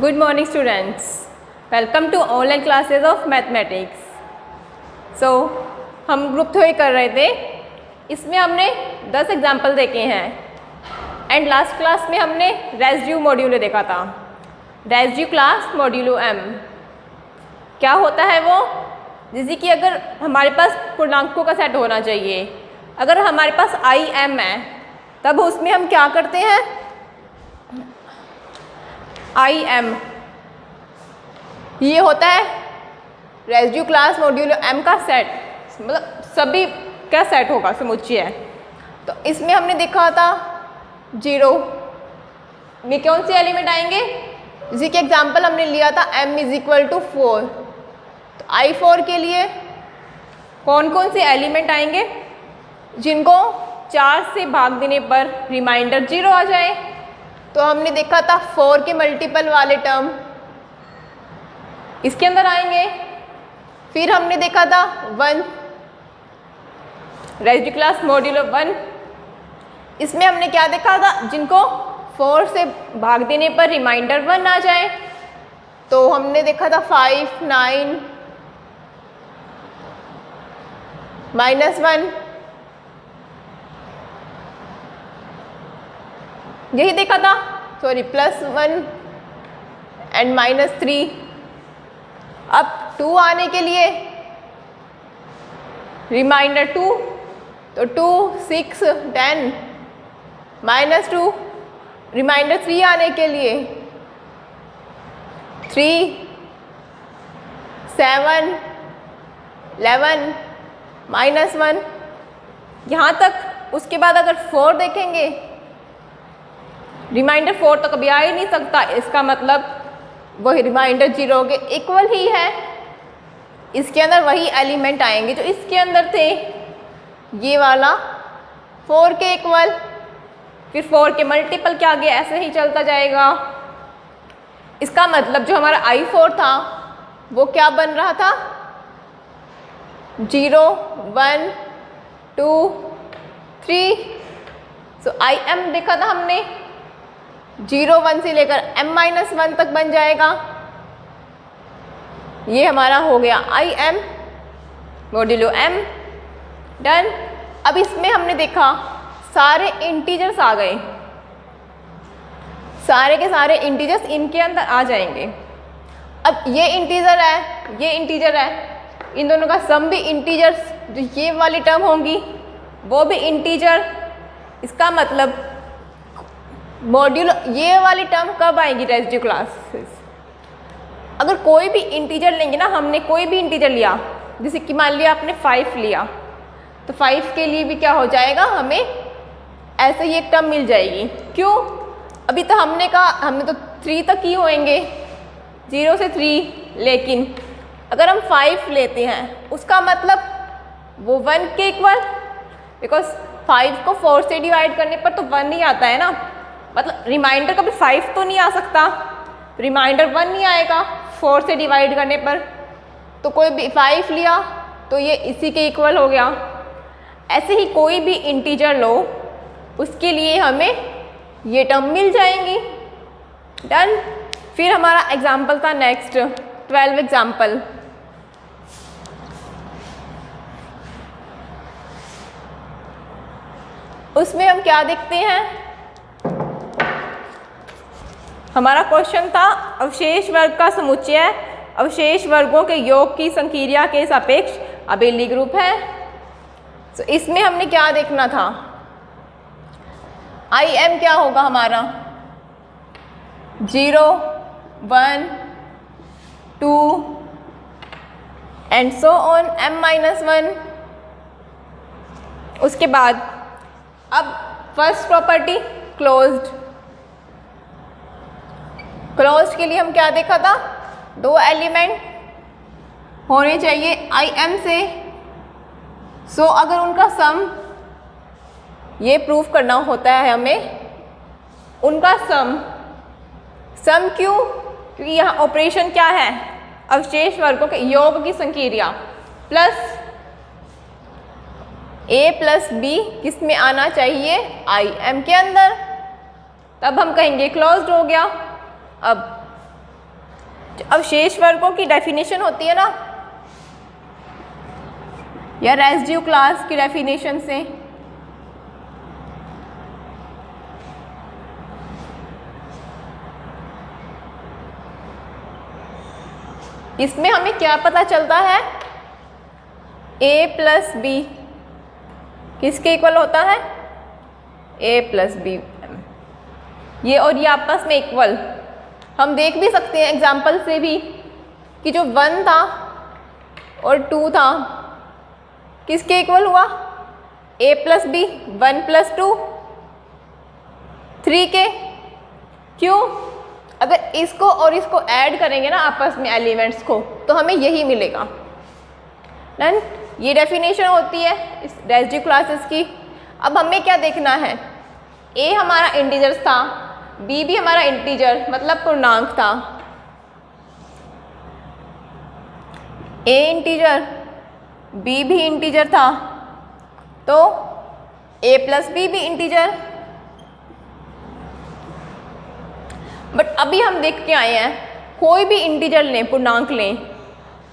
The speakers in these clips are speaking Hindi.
Good morning students. Welcome to online classes of mathematics. So हम ग्रुप थ्योरी कर रहे थे. इसमें हमने 10 एग्जाम्पल देखे हैं एंड लास्ट क्लास में हमने रेसिड्यू मॉड्यूलो देखा था. रेसिड्यू क्लास मॉड्यूलो m क्या होता है वो, जैसे कि अगर हमारे पास पूर्णांकों का सेट होना चाहिए, अगर हमारे पास i m है तब उसमें हम क्या करते हैं, आई एम ये होता है रेसिड्यू क्लास मॉड्यूलो m का सेट, मतलब सभी का सेट होगा समुच्चय है. तो इसमें हमने देखा था 0 में कौन से एलिमेंट आएंगे, जैसे कि एग्जांपल हमने लिया था m इज इक्वल टू 4. तो I4 के लिए कौन कौन से एलिमेंट आएंगे जिनको 4 से भाग देने पर रिमाइंडर 0 आ जाए. तो हमने देखा था 4 के मल्टीपल वाले टर्म इसके अंदर आएंगे. फिर हमने देखा था 1 रेसिड्यू क्लास मॉड्यूलो 1, इसमें हमने क्या देखा था, जिनको 4 से भाग देने पर रिमाइंडर 1 आ जाए. तो हमने देखा था 5, 9, -1 यही देखा था, सॉरी +1 एंड -3. अब 2 आने के लिए रिमाइंडर 2, तो 2, 6, 10, -2. रिमाइंडर 3 आने के लिए 3, 7, 11, -1 यहाँ तक. उसके बाद अगर 4 देखेंगे, रिमाइंडर 4 तो कभी आ ही नहीं सकता, इसका मतलब वही रिमाइंडर 0 के इक्वल ही है. इसके अंदर वही एलिमेंट आएंगे जो इसके अंदर थे, ये वाला 4 के इक्वल. फिर 4 के मल्टीपल के आगे ऐसे ही चलता जाएगा. इसका मतलब जो हमारा I4 था वो क्या बन रहा था, 0, 1, 2, 3. सो IM देखा था हमने 0, 1 से लेकर m-1 तक बन जाएगा. ये हमारा हो गया IM मॉड्यूलो m डन. अब इसमें हमने देखा सारे इंटीजर्स आ गए, सारे के सारे इंटीजर्स इनके अंदर आ जाएंगे. अब ये इंटीजर है, ये इंटीजर है, इन दोनों का सम भी इंटीजर्स, जो ये वाली टर्म होंगी वो भी इंटीजर. इसका मतलब मॉड्यूलो ये वाली टर्म कब आएगी रेसिड्यू क्लासेस, अगर कोई भी इंटीजर लेंगे ना, हमने कोई भी इंटीजर लिया, जैसे कि मान लिया आपने 5 लिया, तो 5 के लिए भी क्या हो जाएगा, हमें ऐसे ही एक टर्म मिल जाएगी. क्यों, अभी तो हमने कहा हमने तो 3 तक ही होएंगे, 0 से 3, लेकिन अगर हम 5 लेते हैं उसका मतलब वो 1 के इक्वल, बिकॉज 5 को 4 से डिवाइड करने पर तो 1 ही आता है ना, मतलब रिमाइंडर कभी 5 तो नहीं आ सकता, रिमाइंडर 1 नहीं आएगा 4 से डिवाइड करने पर. तो कोई भी 5 लिया तो ये इसी के इक्वल हो गया. ऐसे ही कोई भी इंटीजर लो, उसके लिए हमें ये टर्म मिल जाएंगी. डन. फिर हमारा एग्जाम्पल था नेक्स्ट 12 एग्जाम्पल. उसमें हम क्या देखते हैं, हमारा क्वेश्चन था अवशेष वर्ग का समुच्चय अवशेष वर्गों के योग की संक्रिया के सापेक्ष अबेली ग्रुप है. तो इसमें हमने क्या देखना था, IM क्या होगा हमारा, 0, 1, 2 एंड सो ऑन m-1. उसके बाद अब फर्स्ट प्रॉपर्टी क्लोज्ड. क्लोज्ड के लिए हम क्या देखा था, 2 एलिमेंट होने चाहिए IM से. सो अगर उनका सम, ये प्रूफ करना होता है हमें, उनका सम क्यों, क्योंकि यहाँ ऑपरेशन क्या है, अवशेष वर्गों के योग की संक्रिया प्लस A + B किस में आना चाहिए, IM के अंदर, तब हम कहेंगे क्लोज्ड हो गया. अब अवशेष वर्गों की डेफिनेशन होती है ना, या रेसिड्यू क्लास की डेफिनेशन से, इसमें हमें क्या पता चलता है, a प्लस बी किसके इक्वल होता है, a प्लस बी, ये और ये आपस में इक्वल। हम देख भी सकते हैं एग्जाम्पल से भी कि जो 1 था और 2 था किसके इक्वल हुआ, a प्लस बी, 1 प्लस 2 3 के। क्यों, अगर इसको और इसको ऐड करेंगे ना आपस में एलिमेंट्स को तो हमें यही मिलेगा। डन, ये डेफिनेशन होती है इस रेसिड्यू क्लासेस की। अब हमें क्या देखना है, a हमारा इंटीजर था, b भी हमारा इंटीजर मतलब पूर्णांक था, a इंटीजर b भी इंटीजर था, तो a प्लस बी भी इंटीजर। बट अभी हम देख के आए हैं कोई भी इंटीजर लें, पूर्णांक लें,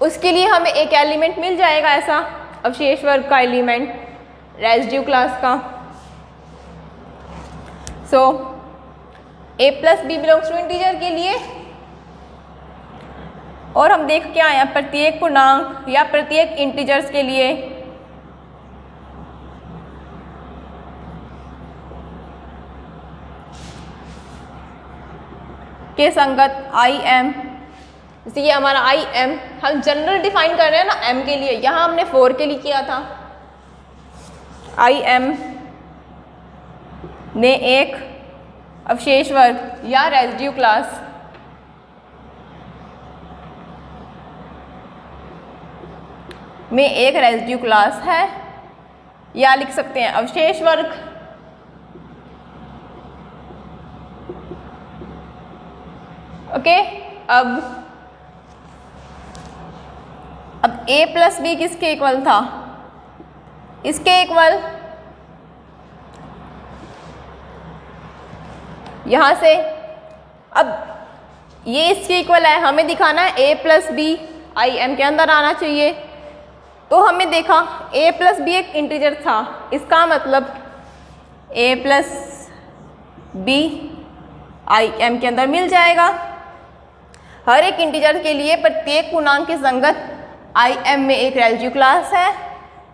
उसके लिए हमें एक एलिमेंट मिल जाएगा ऐसा अवशेष वर्ग का एलिमेंट रेसिड्यू क्लास का। So a plus b belongs to integer के लिए, और हम देख के आए हैं प्रत्येक पूर्णांक या प्रत्येक इंटीजर्स के लिए के संगत आई एम, जैसे ये हमारा आई एम हम जनरल डिफाइन कर रहे हैं ना एम के लिए, यहाँ हमने 4 के लिए किया था। आई एम ने एक अवशेष वर्ग या रेसिड्यू क्लास में एक रेसिड्यू क्लास है, या लिख सकते हैं अवशेष वर्ग। ओके, अब a प्लस बी किसके इक्वल था, इसके इक्वल। यहाँ से अब ये इसके इक्वल है, हमें दिखाना है a plus b I M के अंदर आना चाहिए। तो हमें देखा a प्लस बी एक इंटीजर था, इसका मतलब a plus b I M के अंदर मिल जाएगा। हर एक इंटीजर के लिए प्रत्येक पूर्णांक के संगत आई एम में एक रेसिड्यू क्लास है,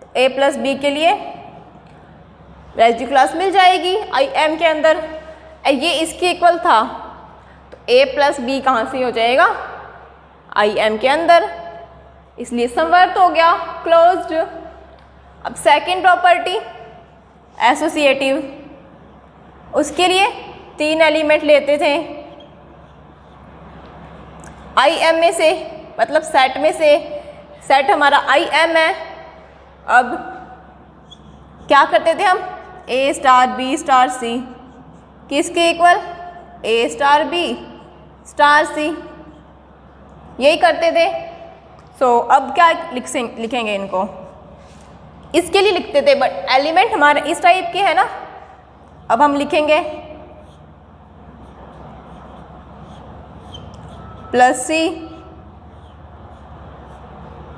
तो a प्लस बी के लिए रेसिड्यू क्लास मिल जाएगी आई एम के अंदर। ये इसके इक्वल था, तो a प्लस बी कहाँ से हो जाएगा, आई एम के अंदर, इसलिए समवर्त हो गया, क्लोज्ड। अब सेकंड प्रॉपर्टी एसोसिएटिव, उसके लिए 3 एलिमेंट लेते थे आई एम में से, मतलब सेट में से, सेट हमारा आई एम है। अब क्या करते थे हम, a star b star c किसके equal, a star b star c, यही करते थे। सो अब क्या लिखेंगे इनको, इसके लिए लिखते थे, बट एलिमेंट हमारे इस टाइप के है ना। अब हम लिखेंगे प्लस c,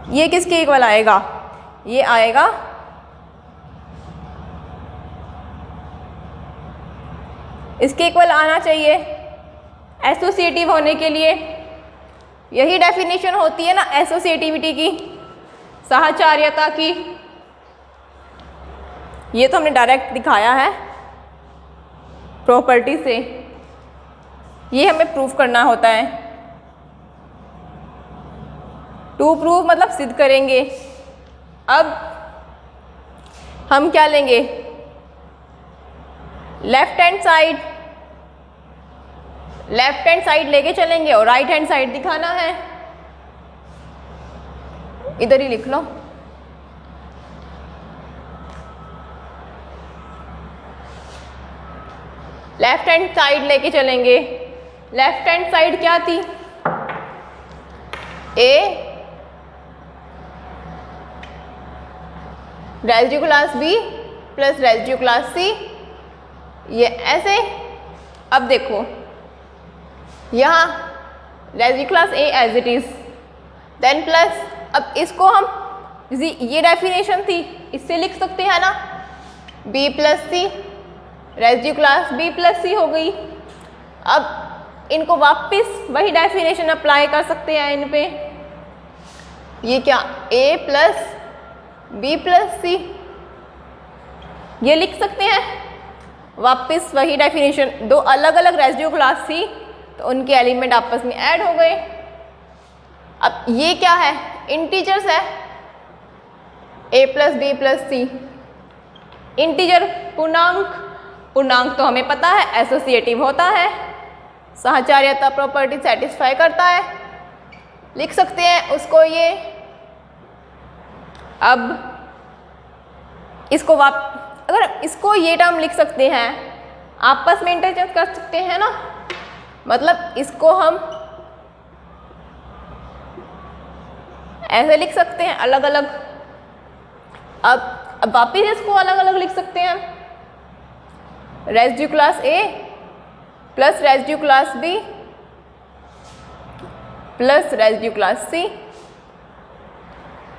ये किसके इक्वल आएगा, ये आएगा इसके इक्वल आना चाहिए एसोसिएटिव होने के लिए। यही डेफिनेशन होती है ना एसोसिएटिविटी की, साहचर्यता की। ये तो हमने डायरेक्ट दिखाया है प्रॉपर्टी से, ये हमें प्रूफ करना होता है। टू प्रूफ मतलब सिद्ध करेंगे। अब हम क्या लेंगे, लेफ्ट हैंड साइड लेके चलेंगे और राइट हैंड साइड दिखाना है। इधर ही लिख लो, लेफ्ट हैंड साइड लेके चलेंगे। लेफ्ट हैंड साइड क्या थी, a residue class b plus residue class c, ये ऐसे। अब देखो यहाँ residue class a as it is, then plus, अब इसको हम ये डेफिनेशन थी इससे लिख सकते हैं ना, बी प्लस सी, रेसिड्यू क्लास बी प्लस सी हो गई। अब इनको वापस वही डेफिनेशन अप्लाई कर सकते हैं इन पे, ये क्या ए प्लस बी प्लस सी, ये लिख सकते हैं वापस वही डेफिनेशन। दो अलग अलग रेसिड्यू क्लास थी तो उनके एलिमेंट आपस में ऐड हो गए। अब ये क्या है, इंटीजर्स है, ए प्लस बी प्लस सी, इंटीजर पूर्णांक, पूर्णांक तो हमें पता है एसोसिएटिव होता है, साहचर्यता प्रॉपर्टी सेटिस्फाई करता है, लिख सकते हैं उसको ये। अब इसको अगर इसको ये टर्म लिख सकते हैं, आपस में इंटरचेंज कर सकते हैं ना, मतलब इसको हम ऐसे लिख सकते हैं अलग अलग। अब वापिस इसको अलग अलग लिख सकते हैं, residue class a plus residue class b plus residue class c.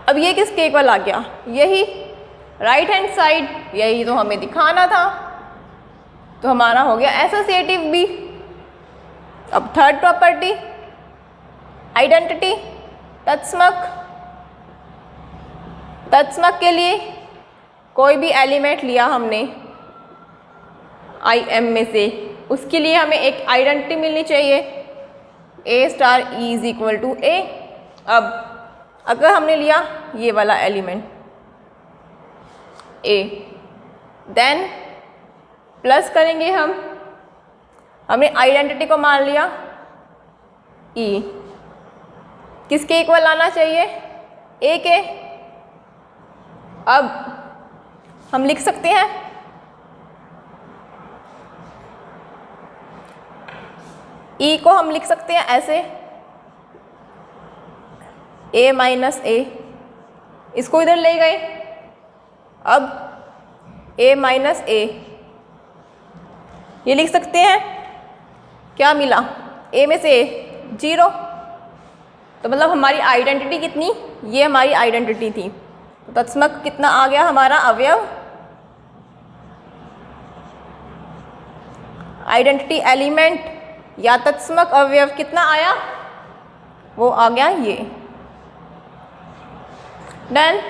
अब ये किसके इक्वल आ गया, यही राइट हैंड साइड, यही तो हमें दिखाना था, तो हमारा हो गया एसोसिएटिव बी। अब थर्ड प्रॉपर्टी आइडेंटिटी, तत्समक, तत्समक के लिए कोई भी एलिमेंट लिया हमने आई एम में से, उसके लिए हमें एक आइडेंटिटी मिलनी चाहिए, A star E is equal to A. अब अगर हमने लिया ये वाला एलिमेंट ए, देन प्लस करेंगे हमने आइडेंटिटी को मान लिया ई, किसके इक्वल आना चाहिए, ए के। अब हम लिख सकते हैं ई को हम लिख सकते हैं ऐसे, ए माइनस ए, इसको इधर ले गए, अब ए माइनस ए, ये लिख सकते हैं, क्या मिला, ए में से ए 0, तो मतलब हमारी आइडेंटिटी कितनी, ये हमारी आइडेंटिटी थी, तो तत्समक कितना आ गया हमारा अवयव, आइडेंटिटी एलिमेंट या तत्समक अवयव कितना आया, वो आ गया ये। डन।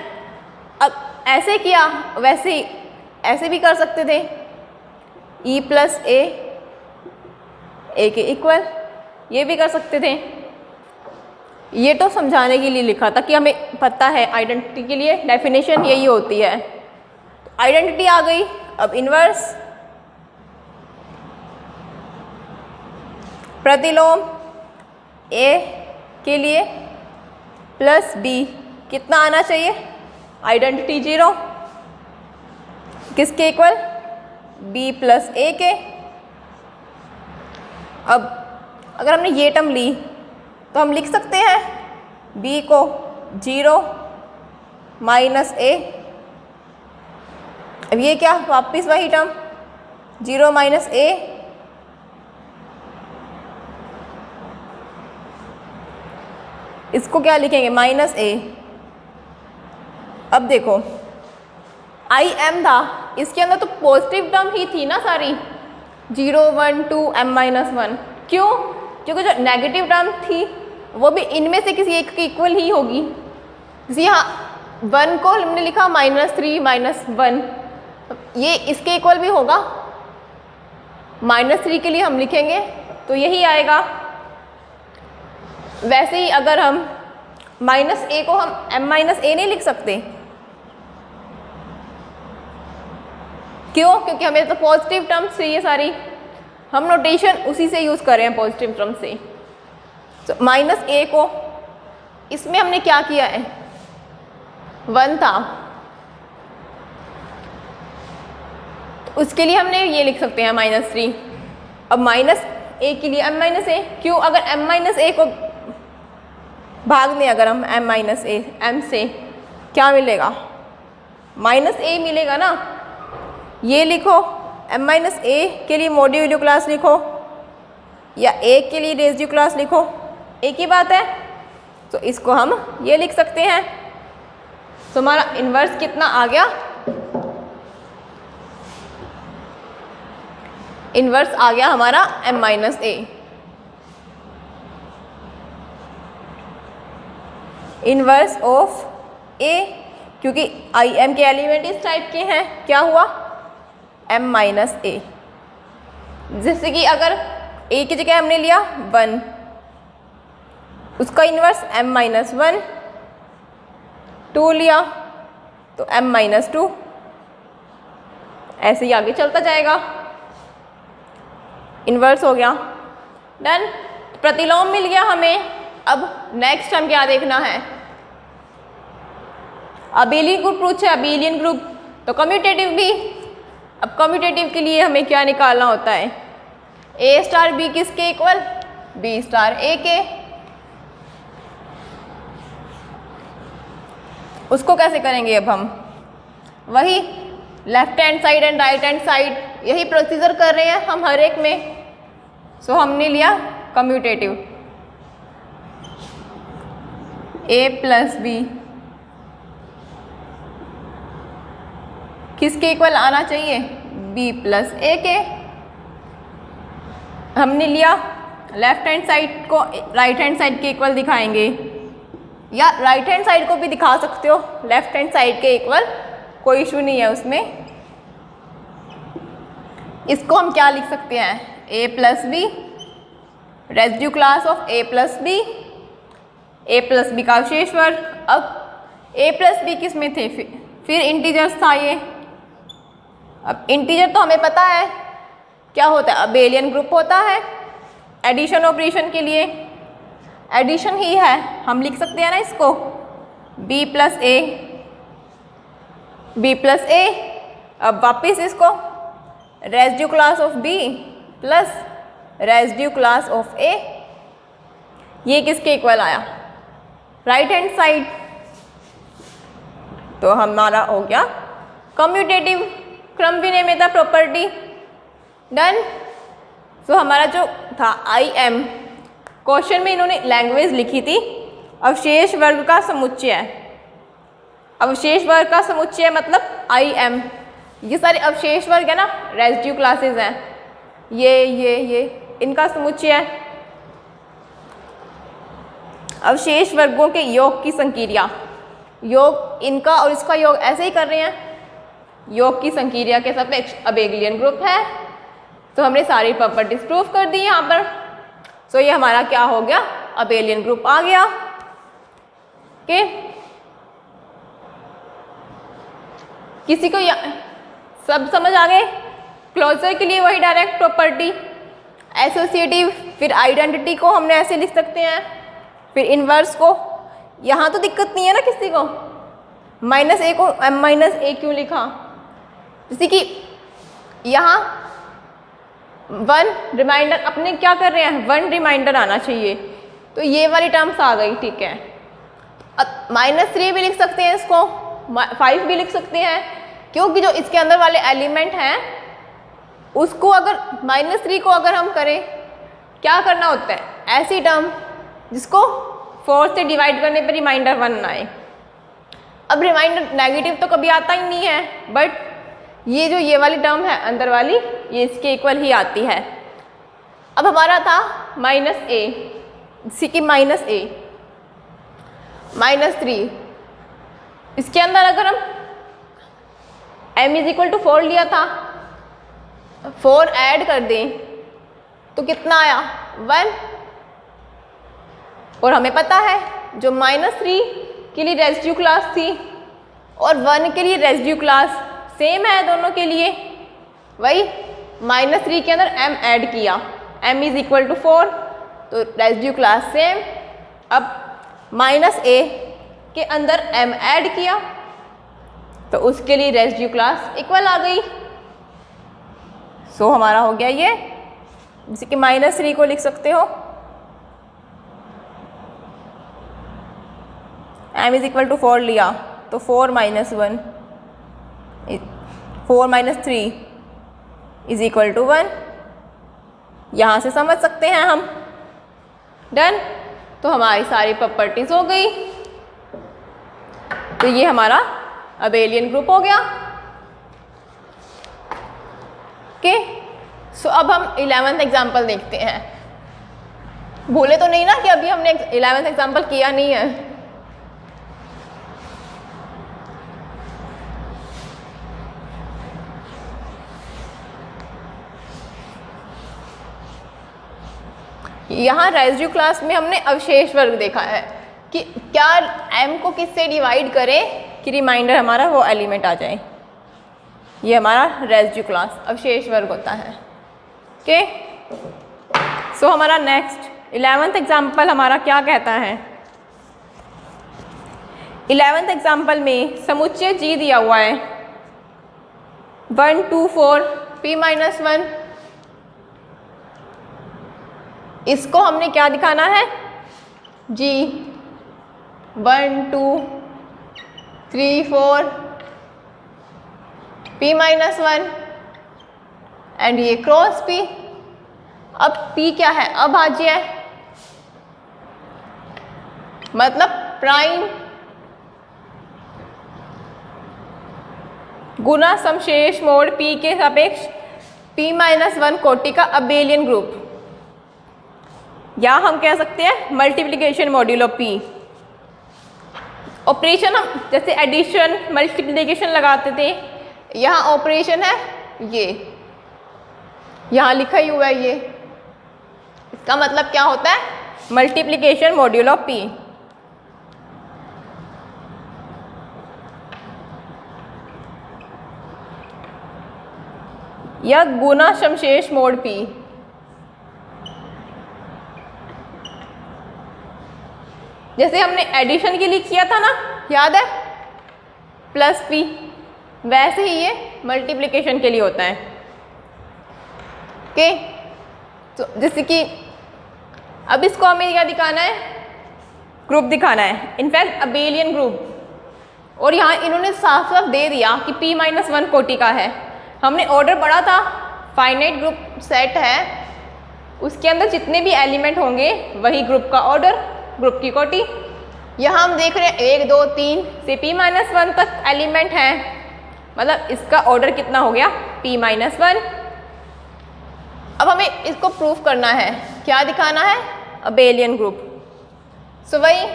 अब ऐसे किया वैसे ही ऐसे भी कर सकते थे, ई प्लस ए के इक्वल, ये भी कर सकते थे। ये तो समझाने के लिए लिखा था कि हमें पता है आइडेंटिटी के लिए डेफिनेशन यही होती है। आइडेंटिटी आ गई, अब इन्वर्स, प्रतिलोम ए के लिए प्लस बी कितना आना चाहिए, आइडेंटिटी 0, किसके इक्वल, बी प्लस ए के। अब अगर हमने ये टर्म ली तो हम लिख सकते हैं b को 0 माइनस ए, अब ये क्या वापिस वही टर्म 0 माइनस ए, इसको क्या लिखेंगे माइनस ए। अब देखो आई एम था, इसके अंदर तो पॉजिटिव टर्म ही थी ना सारी, 0 1 2 m माइनस 1, क्यों, क्योंकि जो नेगेटिव टर्म थी वो भी इनमें से किसी एक के इक्वल ही होगी। जैसे यहाँ 1 को हमने लिखा -3 -1, ये इसके इक्वल भी होगा, -3 के लिए हम लिखेंगे तो यही आएगा। वैसे ही अगर हम -a को हम m माइनस ए नहीं लिख सकते, क्यों, क्योंकि हमें तो पॉजिटिव टर्म्स चाहिए सारी, हम नोटेशन उसी से यूज़ कर रहे हैं पॉजिटिव टर्म से। तो -a को इसमें हमने क्या किया है, 1 था, तो उसके लिए हमने ये लिख सकते हैं -3। अब -a के लिए m माइनस ए, क्यों, अगर m माइनस ए को भाग दें, अगर हम m माइनस ए, m से क्या मिलेगा, -a मिलेगा ना। ये लिखो m माइनस ए के लिए मॉड्यूलो क्लास लिखो या a के लिए रेसिड्यू क्लास लिखो, एक ही बात है। तो इसको हम ये लिख सकते हैं। तो हमारा इन्वर्स कितना आ गया, इन्वर्स आ गया हमारा m minus A. Inverse of A, क्योंकि आई एम के एलिमेंट इस टाइप के हैं, क्या हुआ m माइनस ए। जैसे कि अगर a की जगह हमने लिया 1, उसका इन्वर्स m माइनस 1, 2 लिया तो m माइनस 2, ऐसे ही आगे चलता जाएगा। इन्वर्स हो गया, डन। प्रतिलोम मिल गया हमें। अब नेक्स्ट हम क्या देखना है, अबेलियन ग्रुप पूछे, अबेलियन ग्रुप, तो कम्यूटेटिव भी। अब कम्यूटेटिव के लिए हमें क्या निकालना होता है, ए स्टार बी किसके इक्वल, बी स्टार ए के। उसको कैसे करेंगे, अब हम वही left hand side and right hand side, यही प्रोसीजर कर रहे हैं हम हर एक में। सो हमने लिया कम्यूटेटिव, ए प्लस बी किसके इक्वल आना चाहिए, बी प्लस ए के। हमने लिया लेफ्ट हैंड साइड को राइट हैंड साइड के इक्वल दिखाएंगे, या राइट हैंड साइड को भी दिखा सकते हो लेफ्ट हैंड साइड के इक्वल, कोई इशू नहीं है उसमें। इसको हम क्या लिख सकते हैं, a plus b, residue class of a plus b, a plus b का अवशेष वर्ग। अब a प्लस बी किस में थे, फिर इंटीजर्स था ये। अब इंटीजर तो हमें पता है क्या होता है, अबेलियन ग्रुप होता है एडिशन ऑपरेशन के लिए, एडिशन ही है, हम लिख सकते हैं ना इसको b प्लस ए, b प्लस ए। अब वापस इसको residue class of b plus residue class of a, ये किसके इक्वल आया, राइट हैंड साइड। तो हमारा हो गया कम्यूटेटिव क्रम विनिमेयता प्रॉपर्टी, डन। सो हमारा जो था आई एम, क्वेश्चन में इन्होंने लैंग्वेज लिखी थी अवशेष वर्ग का समुच्चय, अवशेष वर्ग का समुच्चय मतलब आई एम, ये सारे अवशेष वर्ग है ना, रेजिड्यू क्लासेस हैं, ये इनका समुच्चय है। अवशेष वर्गों के योग की संक्रिया, योग इनका और इसका योग ऐसे ही कर रहे हैं, योग की संक्रिया के सापेक्ष अबेलियन ग्रुप है। तो हमने सारी प्रॉपर्टीज प्रूफ कर दी यहाँ पर। सो ये हमारा क्या हो गया, अबेलियन ग्रुप आ गया। ओके, किसी को सब समझ आ गए। क्लोजर के लिए वही डायरेक्ट प्रॉपर्टी, एसोसिएटिव, फिर आइडेंटिटी को हमने ऐसे लिख सकते हैं, फिर इन्वर्स को। यहाँ तो दिक्कत नहीं है ना किसी को, माइनस ए को m माइनस ए क्यों लिखा, जैसे कि यहाँ 1 रिमाइंडर, अपने क्या कर रहे हैं 1 रिमाइंडर आना चाहिए, तो ये वाली टर्म्स आ गई, ठीक है। अब -3 भी लिख सकते हैं इसको, 5 भी लिख सकते हैं, क्योंकि जो इसके अंदर वाले एलिमेंट हैं उसको अगर -3 को अगर हम करें, क्या करना होता है, ऐसी टर्म जिसको 4 से डिवाइड करने पर रिमाइंडर 1 आए। अब रिमाइंडर नेगेटिव तो कभी आता ही नहीं है, बट ये जो ये वाली टर्म है अंदर वाली, ये इसके इक्वल ही आती है। अब हमारा था -a, जैसे कि -a -3, इसके अंदर अगर हम m = 4 लिया था, 4 ऐड कर दें तो कितना आया 1। और हमें पता है जो -3 के लिए रेजिड्यू क्लास थी और 1 के लिए रेजिड्यू क्लास सेम है दोनों के लिए, वही -3 के अंदर m ऐड किया, m = 4, तो रेजिड्यू क्लास सेम। अब -a के अंदर m ऐड किया तो उसके लिए रेजिड्यू क्लास इक्वल आ गई। सो हमारा हो गया ये, जैसे कि -3 को लिख सकते हो m = 4 लिया तो 4 - 1 4 - 3 = 1, यहाँ से समझ सकते हैं हम, डन। तो हमारी सारी प्रॉपर्टीज हो गई। तो ये हमारा अबेलियन ग्रुप हो गया। ओके, सो अब हम 11th एग्जाम्पल देखते हैं। भूले तो नहीं ना कि अभी हमने 11th एग्जाम्पल किया नहीं है। यहाँ रेजिड्यू क्लास में हमने अवशेष वर्ग देखा है कि क्या m को किससे डिवाइड करें कि रिमाइंडर हमारा वो एलिमेंट आ जाए। ये हमारा रेजिड्यू क्लास अवशेष वर्ग होता है। ओके, सो हमारा नेक्स्ट 11th एग्जाम्पल हमारा क्या कहता है। 11th एग्जाम्पल में समुच्चय G दिया हुआ है 1 2 4 p-1। इसको हमने क्या दिखाना है, G 1 2 3 4 p-1 एंड ये क्रॉस P। अब P क्या है, अभाज्य है, मतलब प्राइम गुना समशेष मोड P के सापेक्ष p-1 कोटि का अबेलियन ग्रुप, या हम कह सकते हैं मल्टीप्लिकेशन मॉड्यूलो P। ऑपरेशन हम जैसे एडिशन मल्टीप्लिकेशन लगाते थे, यहाँ ऑपरेशन है ये, यहाँ लिखा ही हुआ है ये, इसका मतलब क्या होता है, मल्टीप्लिकेशन मॉड्यूलो P। या गुना समशेष मोड P। जैसे हमने एडिशन के लिए किया था ना, याद है, प्लस P, वैसे ही ये मल्टीप्लिकेशन के लिए होता है। ओके, तो जैसे कि अब इसको हमें क्या दिखाना है, ग्रुप दिखाना है, इनफैक्ट अबेलियन ग्रुप। और यहाँ इन्होंने साफ साफ दे दिया कि p-1 कोटि का है। हमने ऑर्डर पढ़ा था, फाइनाइट ग्रुप सेट है, उसके अंदर जितने भी एलिमेंट होंगे वही ग्रुप का ऑर्डर, ग्रुप की कोटि। यहाँ हम देख रहे हैं 1 2 3 से p-1 तक एलिमेंट हैं, मतलब इसका ऑर्डर कितना हो गया, p-1। अब हमें इसको प्रूफ करना है, क्या दिखाना है, अबेलियन ग्रुप। सो वही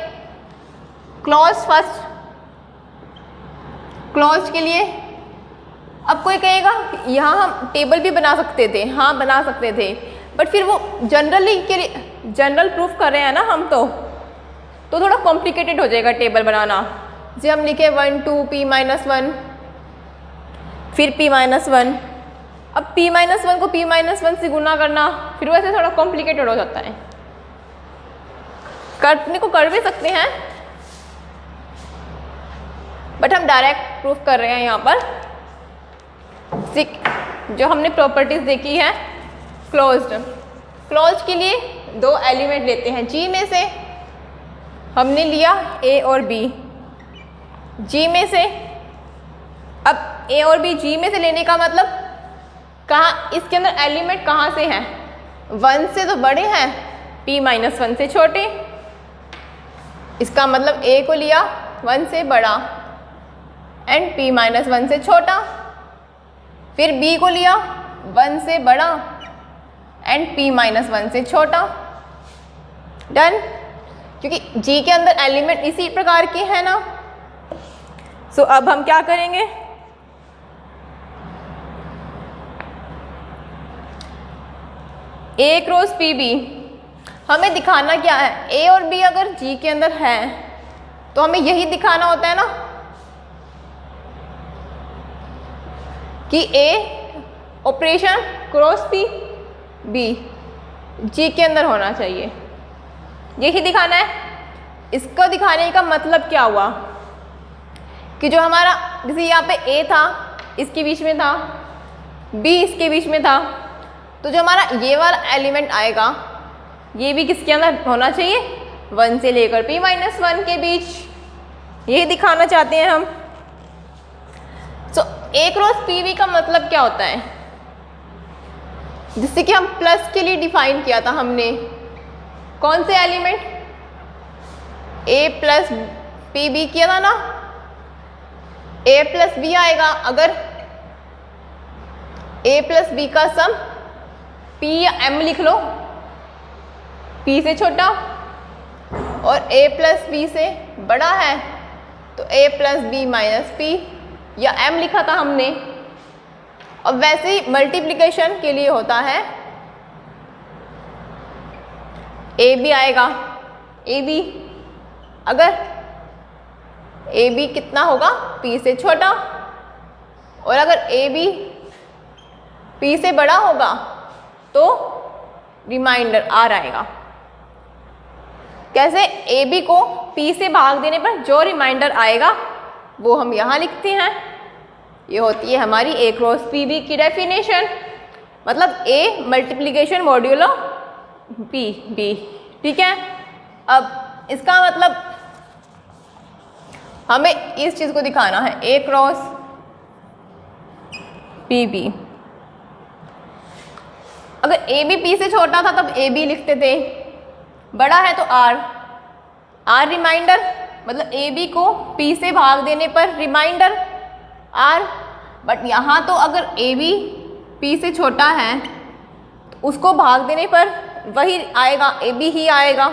क्लॉज फर्स्ट, क्लॉज के लिए अब कोई कहेगा यहाँ हम टेबल भी बना सकते थे, हाँ बना सकते थे, बट फिर वो जनरली के लिए, जनरल प्रूफ कर रहे हैं ना हम, तो थोड़ा कॉम्प्लिकेटेड हो जाएगा टेबल बनाना। जैसे हम लिखे 1 2 p-1 फिर p-1, अब p-1 को p-1 से गुना करना फिर वैसे थोड़ा कॉम्प्लिकेटेड हो जाता है। करने को कर भी सकते हैं, बट हम डायरेक्ट प्रूफ कर रहे हैं यहाँ पर। जो हमने प्रॉपर्टीज देखी है क्लोज्ड, क्लोज के लिए 2 एलिमेंट लेते हैं, G में से हमने लिया A और B, G में से। अब A और B G में से लेने का मतलब कहाँ, इसके अंदर एलिमेंट कहाँ से हैं, 1 से तो बड़े हैं, p-1 से छोटे। इसका मतलब A को लिया 1 से बड़ा एंड p-1 से छोटा, फिर B को लिया 1 से बड़ा एंड p-1 से छोटा। डन, क्योंकि G के अंदर एलिमेंट इसी प्रकार के हैं ना। सो अब हम क्या करेंगे, A क्रॉस PB, हमें दिखाना क्या है, A और B अगर G के अंदर है तो हमें यही दिखाना होता है ना कि A operation cross P, B G के अंदर होना चाहिए, यही दिखाना है। इसको दिखाने का मतलब क्या हुआ कि जो हमारा, जैसे यहाँ पे A था, इसके बीच में था, B इसके बीच में था, तो जो हमारा ये वाला एलिमेंट आएगा ये भी किसके अंदर होना चाहिए, 1 से लेकर p-1 के बीच, यही दिखाना चाहते हैं हम। सो A क्रॉस PB का मतलब क्या होता है, जिससे कि हम प्लस के लिए डिफाइन किया था हमने, कौन से एलिमेंट, ए प्लस पी बी किया था ना, ए प्लस बी आएगा अगर ए प्लस बी का सम पी या एम लिख लो, पी से छोटा और ए प्लस बी से बड़ा है तो ए प्लस बी माइनस पी या एम लिखा था हमने। अब वैसे ही मल्टीप्लिकेशन के लिए होता है ए बी आएगा, ए बी अगर ए बी कितना होगा पी से छोटा और अगर ए बी पी से बड़ा होगा तो रिमाइंडर आर आएगा। कैसे? ए बी को पी से भाग देने पर जो रिमाइंडर आएगा वो हम यहाँ लिखते हैं। ये होती है हमारी ए क्रॉस पी बी की डेफिनेशन, मतलब ए मल्टीप्लिकेशन मॉड्यूलो पी बी। ठीक है, अब इसका मतलब हमें इस चीज़ को दिखाना है ए क्रॉस पी बी। अगर ए बी पी से छोटा था तब ए बी लिखते थे, बड़ा है तो आर, आर रिमाइंडर, मतलब ए बी को पी से भाग देने पर रिमाइंडर आर। बट यहाँ तो अगर ए बी पी से छोटा है तो उसको भाग देने पर वही आएगा, ए बी ही आएगा।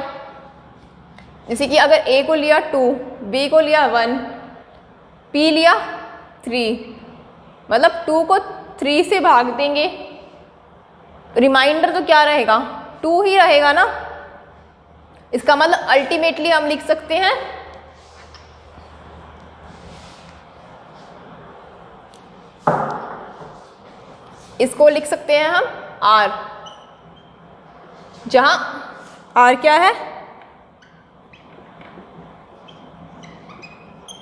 जैसे कि अगर ए को लिया 2, बी को लिया 1, पी लिया 3, मतलब 2 को 3 से भाग देंगे, रिमाइंडर तो क्या रहेगा? 2 ही रहेगा ना। इसका मतलब अल्टीमेटली हम लिख सकते हैं इसको लिख सकते हैं हम आर, जहां आर क्या है?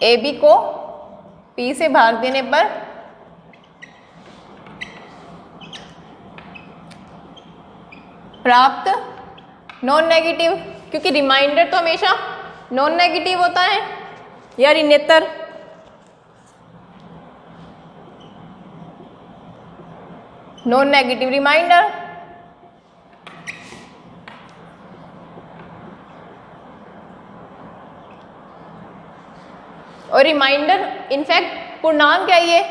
ए बी को पी से भाग देने पर प्राप्त नॉन नेगेटिव, क्योंकि रिमाइंडर तो हमेशा नॉन नेगेटिव होता है या ऋणोत्तर। नॉन नेगेटिव रिमाइंडर, और रिमाइंडर इनफैक्ट पूर्णांक है ये,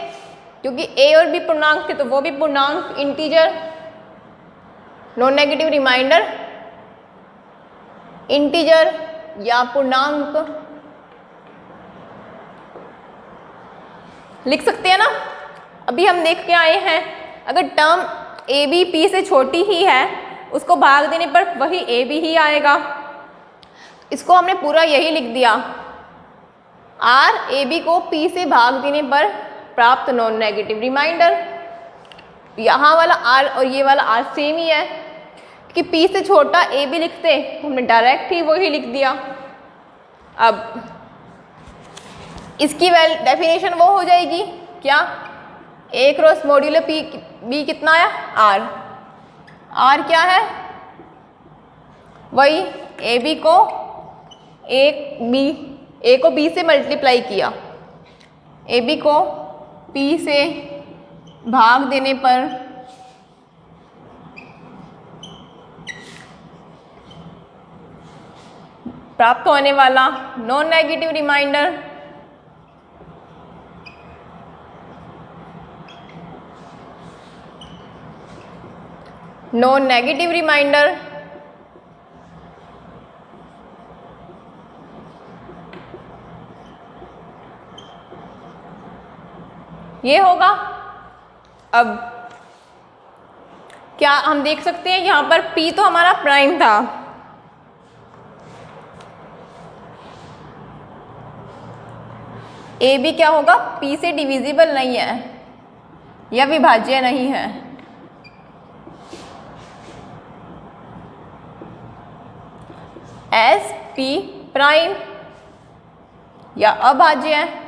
क्योंकि ए और बी पूर्णांक थे तो वो भी पूर्णांक integer. Non negative remainder integer या पूर्णांक लिख सकते हैं ना। अभी हम देख के आए हैं अगर टर्म ए बी पी से छोटी ही है उसको भाग देने पर वही ए बी ही आएगा। इसको हमने पूरा यही लिख दिया, आर ए बी को पी से भाग देने पर प्राप्त नॉन नेगेटिव रिमाइंडर। यहाँ वाला आर और ये वाला आर सेम ही है कि पी से छोटा ए बी लिखते, हमने डायरेक्ट ही वही लिख दिया। अब इसकी डेफिनेशन वो हो जाएगी क्या? ए क्रॉस मॉड्यूलो पी बी कितना आया? आर। आर क्या है? वही ए बी को ए को बी से मल्टीप्लाई किया, ए बी को पी से भाग देने पर प्राप्त होने वाला non negative remainder. Non negative remainder ये होगा। अब क्या हम देख सकते हैं यहाँ पर P तो हमारा प्राइम था, ए बी क्या होगा? P से डिविजिबल नहीं है या विभाज्य नहीं है। एस पी प्राइम या अभाज्य है।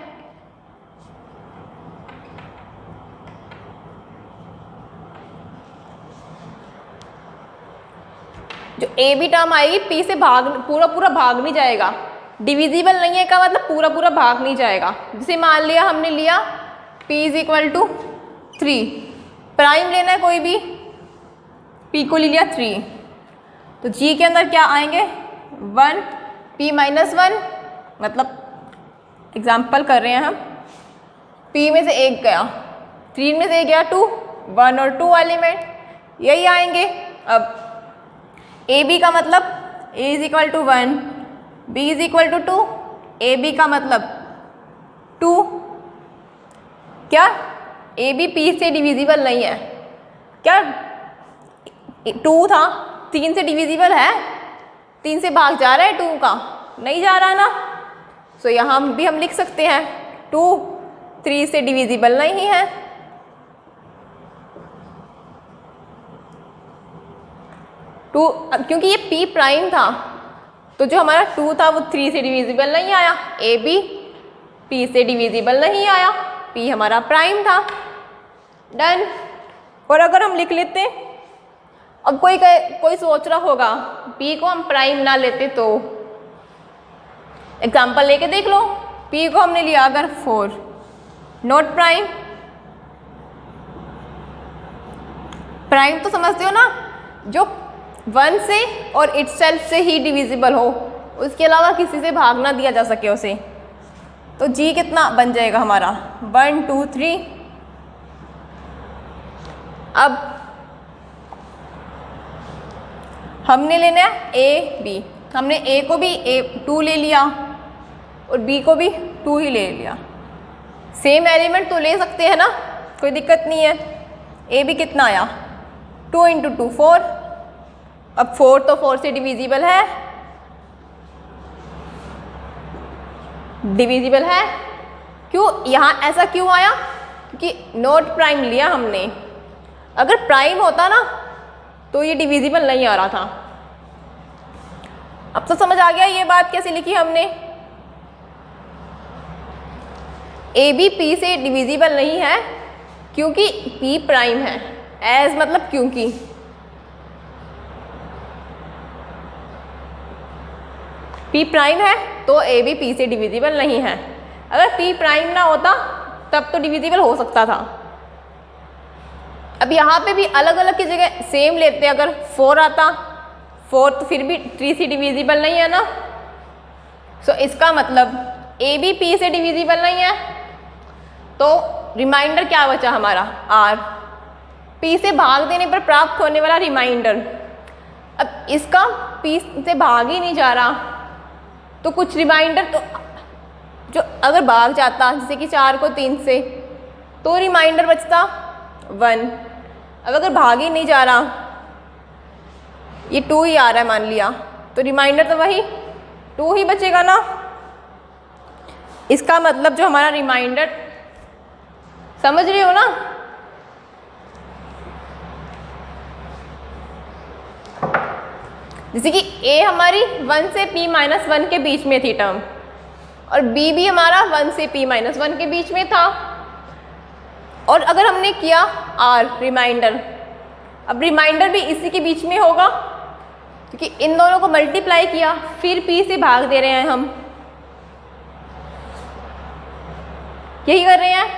जो ए बी टर्म आएगी पी से पूरा भाग नहीं जाएगा। डिविजिबल नहीं है का मतलब पूरा भाग नहीं जाएगा। जैसे मान लिया हमने लिया p is equal to 3, prime लेना है कोई भी, p को ले लिया 3, तो g के अंदर क्या आएंगे? 1 p-1 मतलब एग्जाम्पल कर रहे हैं हम, p में से एक गया, 3 में से एक गया 2, 1 और 2 एलिमेंट यही आएंगे। अब AB का मतलब A is equal to 1, B is equal to 2, AB का मतलब 2। क्या AB P से डिविजिबल नहीं है? क्या 2 था 3 से डिविजिबल है? 3 से भाग जा रहा है 2 का? नहीं जा रहा ना। सो यहाँ भी हम लिख सकते हैं 2 3 से डिविजिबल नहीं है। क्योंकि ये P प्राइम था तो जो हमारा 2 था वो 3 से डिविजिबल नहीं आया, AB P से डिविजिबल नहीं आया, P हमारा प्राइम था। डन। और अगर हम लिख लेते, अब कोई सोच रहा होगा P को हम प्राइम ना लेते तो, एग्जाम्पल लेके देख लो। P को हमने लिया अगर 4, नॉट प्राइम। प्राइम तो समझते हो ना, जो 1 से और इटसेल्फ से ही डिविजिबल हो, उसके अलावा किसी से भाग ना दिया जा सके उसे। तो G कितना बन जाएगा हमारा 1 2 3। अब हमने लेना है A B, हमने A को भी 2 ले लिया और B को भी 2 ही ले लिया। सेम एलिमेंट तो ले सकते हैं ना, कोई दिक्कत नहीं है। A B कितना आया 2 × 2 4। अब 4 तो 4 से डिविजिबल है, डिविजिबल है। क्यों यहाँ ऐसा क्यों आया? क्योंकि नॉट प्राइम लिया हमने। अगर प्राइम होता ना तो ये डिविजिबल नहीं आ रहा था। अब तो समझ आ गया ये बात कैसे लिखी हमने। AB P से डिविजिबल नहीं है क्योंकि P प्राइम है। एज मतलब क्योंकि, P प्राइम है तो AB P से डिविजिबल नहीं है। अगर P प्राइम ना होता तब तो डिविजिबल हो सकता था। अब यहाँ पे भी अलग अलग की जगह सेम लेते, अगर 4 आता, 4 तो फिर भी 3 से डिविजिबल नहीं है ना। सो इसका मतलब AB P से डिविजिबल नहीं है, तो रिमाइंडर क्या बचा हमारा R, P से भाग देने पर प्राप्त होने वाला रिमाइंडर। अब इसका P से भाग ही नहीं जा रहा तो कुछ रिमाइंडर तो जो अगर भाग जाता, जैसे कि 4 को 3 से, तो रिमाइंडर बचता 1। अब अगर भाग ही नहीं जा रहा, ये 2 ही आ रहा है मान लिया, तो रिमाइंडर तो वही 2 ही बचेगा ना। इसका मतलब जो हमारा रिमाइंडर, समझ रहे हो ना? जैसे कि A हमारी 1 से P-1 के बीच में थी टर्म, और B भी हमारा 1 से P-1 के बीच में था। और अगर हमने किया R रिमाइंडर, अब रिमाइंडर भी इसी के बीच में होगा क्योंकि इन दोनों को मल्टीप्लाई किया फिर P से भाग दे रहे हैं हम, यही कर रहे हैं।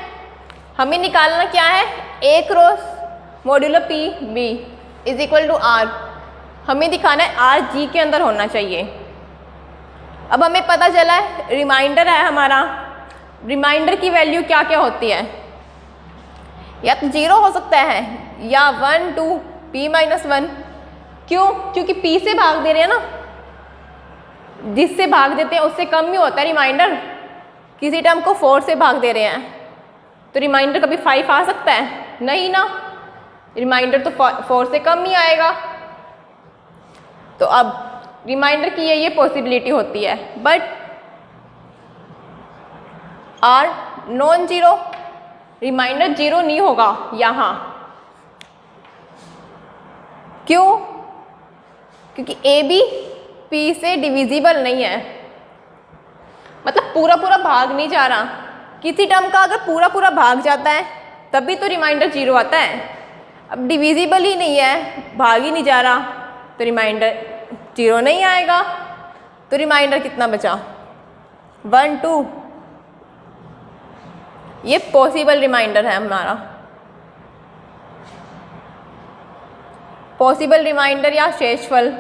हमें निकालना क्या है, A cross modulo P B is equal to R। हमें दिखाना है R G के अंदर होना चाहिए। अब हमें पता चला है रिमाइंडर है हमारा, रिमाइंडर की वैल्यू क्या क्या होती है, या तो 0 हो सकता है या 1 2 P-1। क्यों? क्योंकि P से भाग दे रहे हैं ना, जिससे भाग देते हैं उससे कम ही होता है रिमाइंडर। किसी टर्म को 4 से भाग दे रहे हैं तो रिमाइंडर कभी 5 आ सकता है? नहीं ना, रिमाइंडर तो 4 से कम ही आएगा। तो अब रिमाइंडर की ये पॉसिबिलिटी होती है, but R non zero, remainder 0 नहीं होगा यहाँ। क्यों? क्योंकि AB P से डिविजिबल नहीं है, मतलब पूरा पूरा भाग नहीं जा रहा। किसी टर्म का अगर पूरा पूरा भाग जाता है तभी तो रिमाइंडर 0 आता है। अब डिविजिबल ही नहीं है, भाग ही नहीं जा रहा, तो रिमाइंडर 0 नहीं आएगा। तो रिमाइंडर कितना बचा 1 2। ये पॉसिबल रिमाइंडर है हमारा, पॉसिबल रिमाइंडर या शेषफल।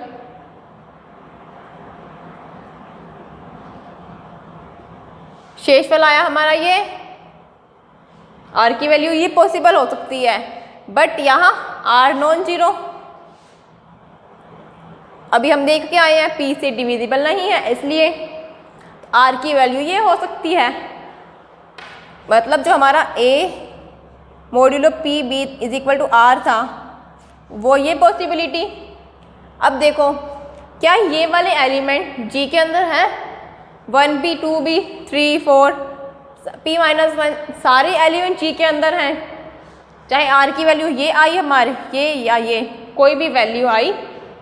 शेषफल आया हमारा ये, आर की वैल्यू ये पॉसिबल हो सकती है, बट यहाँ आर नॉन जीरो। अभी हम देख के आए हैं पी से डिविजिबल नहीं है, इसलिए आर की वैल्यू ये हो सकती है। मतलब जो हमारा A modulo P B is equal to R था, वो ये पॉसिबिलिटी। अब देखो क्या ये वाले एलिमेंट जी के अंदर है, 1b 2b 3 4 p-1 सारे एलिमेंट जी के अंदर हैं। चाहे आर की वैल्यू ये आई हमारे ये या ये, कोई भी वैल्यू आई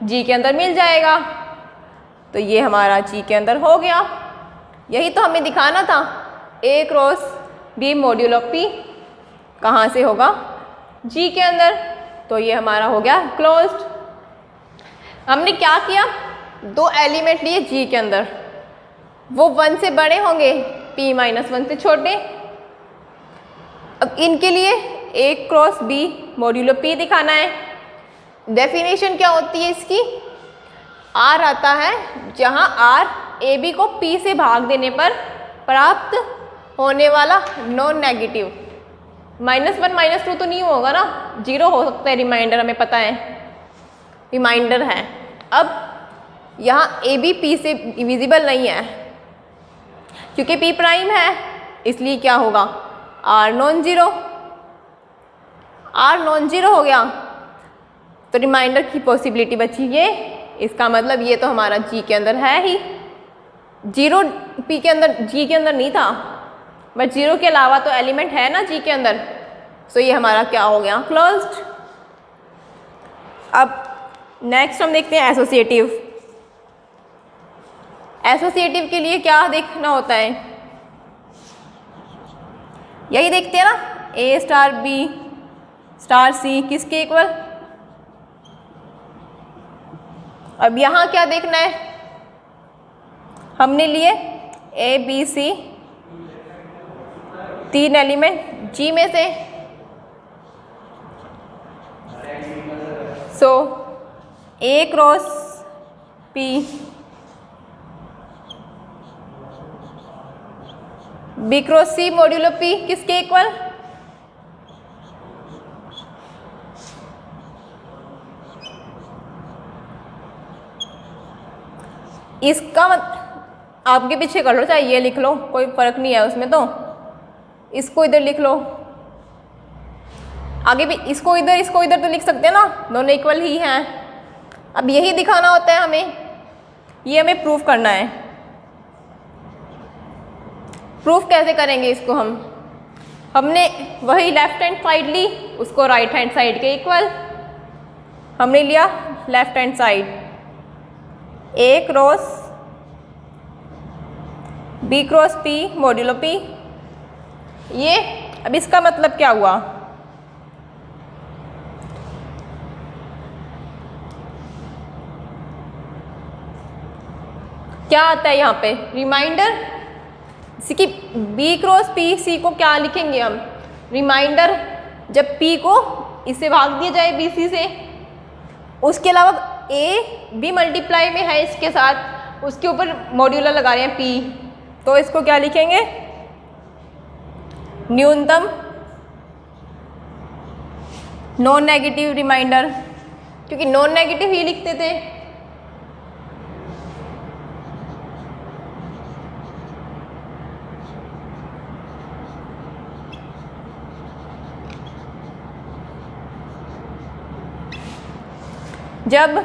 जी के अंदर मिल जाएगा। तो ये हमारा जी के अंदर हो गया। यही तो हमें दिखाना था, ए क्रॉस बी मॉड्यूलो पी कहाँ से होगा, जी के अंदर। तो ये हमारा हो गया क्लोज्ड। हमने क्या किया, दो एलिमेंट लिए जी के अंदर, वो 1 से बड़े होंगे, p-1 से छोटे। अब इनके लिए ए क्रॉस बी मॉड्यूलो पी दिखाना है। डेफिनेशन क्या होती है इसकी, आर आता है जहाँ आर ए बी को पी से भाग देने पर प्राप्त होने वाला नॉन नेगेटिव। -1 -2 तो नहीं होगा ना, जीरो हो सकता है, रिमाइंडर हमें पता है, रिमाइंडर है। अब यहाँ ए बी पी से डिविजिबल नहीं है क्योंकि पी प्राइम है, इसलिए क्या होगा, r non zero. R non zero हो गया तो रिमाइंडर की पॉसिबिलिटी बची ये। इसका मतलब ये तो हमारा जी के अंदर है ही, जीरो पी के अंदर जी के अंदर नहीं था, बट जीरो के अलावा तो एलिमेंट है ना जी के अंदर। सो ये हमारा क्या हो गया, क्लोज्ड। अब नेक्स्ट हम देखते हैं एसोसिएटिव। एसोसिएटिव के लिए क्या देखना होता है, यही देखते हैं ना, ए स्टार बी स्टार सी किसके इक्वल। अब यहाँ क्या देखना है, हमने लिए A B C 3 element G में से। सो ए क्रॉस पी बी क्रॉस सी मॉड्यूलो पी किसके इक्वल, इसका आपके पीछे कर लो, चाहे ये लिख लो, कोई फर्क नहीं है उसमें। तो इसको इधर लिख लो, आगे भी इसको इधर तो लिख सकते हैं ना, दोनों इक्वल ही हैं। अब यही दिखाना होता है हमें, ये हमें प्रूफ करना है। प्रूफ कैसे करेंगे इसको, हमने वही लेफ्ट हैंड साइड ली, उसको राइट हैंड साइड के इक्वल हमने लिया left hand side, A cross B cross P modulo P. ये अब इसका मतलब क्या हुआ, क्या आता है यहाँ पे, रिमाइंडर। इसकी बी क्रॉस पी सी को क्या लिखेंगे हम, रिमाइंडर। जब पी को इससे भाग दिया जाए बी सी से, उसके अलावा ए बी मल्टीप्लाई में है इसके साथ, उसके ऊपर मॉड्यूलर लगा रहे हैं पी, तो इसको क्या लिखेंगे, न्यूनतम नॉन नेगेटिव रिमाइंडर, क्योंकि नॉन नेगेटिव ही लिखते थे। जब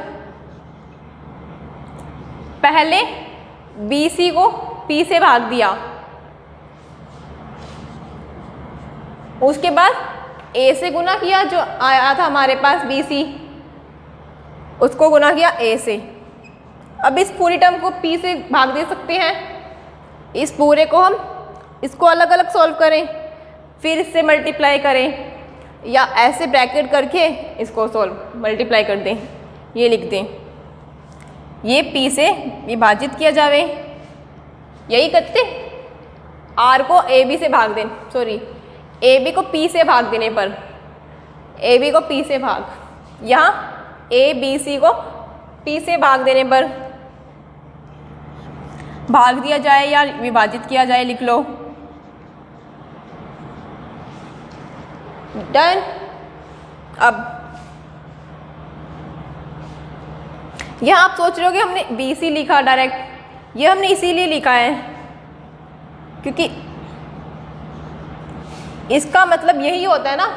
पहले BC को P से भाग दिया, उसके बाद A से गुना किया, जो आया था हमारे पास BC, उसको गुना किया A से। अब इस पूरी टर्म को P से भाग दे सकते हैं, इस पूरे को हम इसको अलग अलग सॉल्व करें, फिर इससे मल्टीप्लाई करें, या ऐसे ब्रैकेट करके इसको सॉल्व मल्टीप्लाई कर दें, ये लिख दें, ये P से विभाजित किया जावे। यही करते, R को AB से भाग दें, सॉरी AB को P से भाग देने पर, AB को P से भाग, यहाँ ABC को P से भाग देने पर भाग दिया जाए या विभाजित किया जाए, लिख लो। डन। अब यहाँ आप सोच रहे हो कि हमने BC लिखा डायरेक्ट, ये हमने इसीलिए लिखा है क्योंकि इसका मतलब यही होता है ना,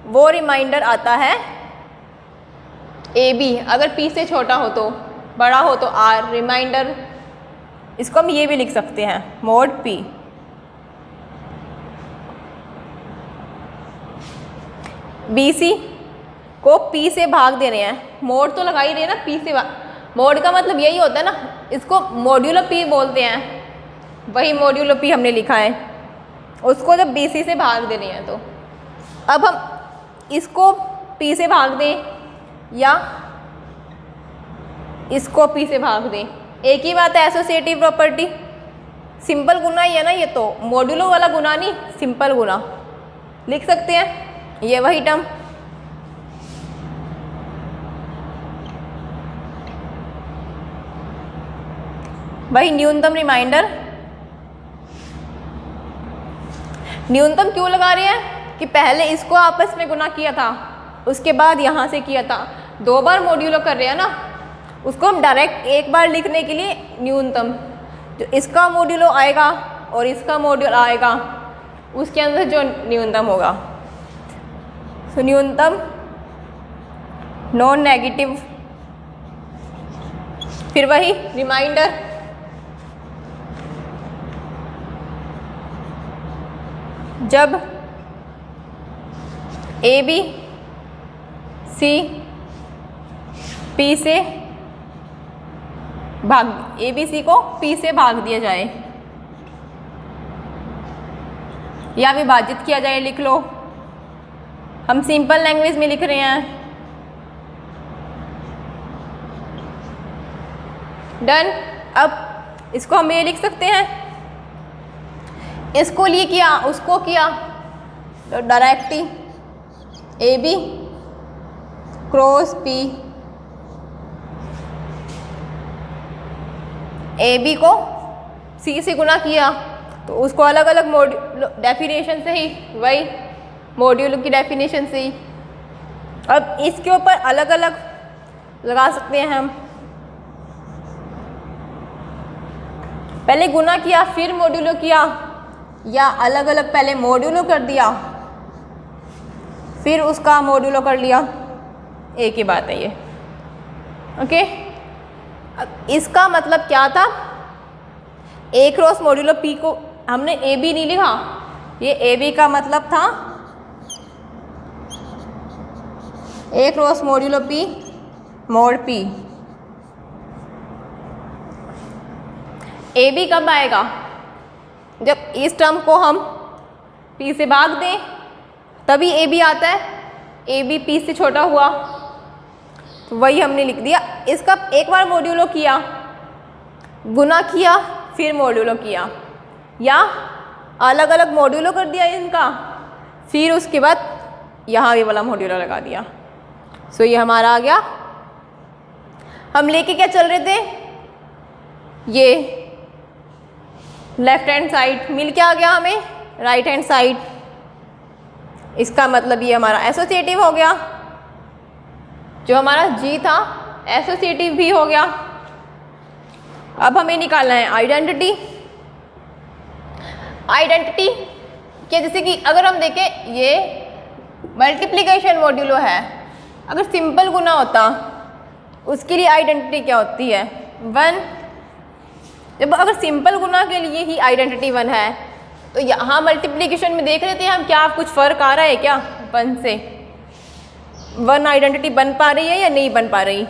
वो रिमाइंडर आता है AB, अगर P से छोटा हो तो, बड़ा हो तो R रिमाइंडर। इसको हम ये भी लिख सकते हैं मोड P। BC को P से भाग दे रहे हैं, मोड तो लगा ही रहे हैं ना, P से मोड का मतलब यही होता है ना, इसको मॉड्यूलो P बोलते हैं, वही मॉड्यूलो P हमने लिखा है, उसको जब BC से भाग दे रहे हैं। तो अब हम इसको P से भाग दें या इसको P से भाग दें, एक ही बात है। एसोसिएटिव प्रॉपर्टी, सिंपल गुना ही है ना ये, तो मॉड्यूलो वाला गुना नहीं, सिंपल गुना लिख सकते हैं, ये वही टर्म। वही न्यूनतम रिमाइंडर। न्यूनतम क्यों लगा रहे हैं कि पहले इसको आपस में गुना किया था, उसके बाद यहाँ से किया था, 2 बार मॉड्यूलो कर रहे हैं ना, उसको हम डायरेक्ट एक बार लिखने के लिए न्यूनतम, जो इसका मॉड्यूलो आएगा और इसका मॉड्यूल आएगा, उसके अंदर जो न्यूनतम होगा, तो न्यूनतम नॉन नेगेटिव, फिर वही रिमाइंडर। जब AB C P से भाग, ABC को P से भाग दिया जाए या विभाजित किया जाए, लिख लो, हम सिंपल लैंग्वेज में लिख रहे हैं। डन। अब इसको हम ये लिख सकते हैं, इसको लिए किया उसको किया, तो डायरेक्ट ही AB क्रॉस P, AB को C से गुना किया तो उसको अलग अलग डेफिनेशन से ही, वही मॉड्यूल की डेफिनेशन से ही। अब इसके ऊपर अलग अलग लगा सकते हैं हम, पहले गुना किया फिर मॉड्यूलो किया, या अलग अलग पहले मॉड्यूलो कर दिया फिर उसका मॉड्यूलो कर लिया, एक ही बात है ये। ओके, अब इसका मतलब क्या था, A क्रॉस मॉड्यूलो P को हमने AB नहीं लिखा, ये AB का मतलब था A cross modulo P mode P। AB कब आएगा, जब इस टर्म को हम P से भाग दें तभी AB आता है, AB P से छोटा हुआ, तो वही हमने लिख दिया। इसका एक बार मॉड्यूलो किया, गुना किया फिर मॉड्यूलो किया, या अलग अलग मॉड्यूलो कर दिया इनका, फिर उसके बाद यहाँ भी वाला मॉड्यूलो लगा दिया। सो ये हमारा आ गया। हम लेके क्या चल रहे थे, ये लेफ्ट हैंड साइड, मिल के आ गया हमें राइट हैंड साइड, इसका मतलब ये हमारा एसोसिएटिव हो गया, जो हमारा G था एसोसिएटिव भी हो गया। अब हमें निकालना है आइडेंटिटी। आइडेंटिटी के जैसे कि अगर हम देखें ये मल्टीप्लिकेशन मॉड्यूलो है, अगर सिंपल गुना होता उसके लिए आइडेंटिटी क्या होती है, 1। जब अगर सिंपल गुना के लिए ही आइडेंटिटी 1 है, तो यहाँ मल्टीप्लिकेशन में देख रहे थे हम क्या कुछ फ़र्क आ रहा है क्या, 1 से 1 आइडेंटिटी बन पा रही है या नहीं बन पा रही।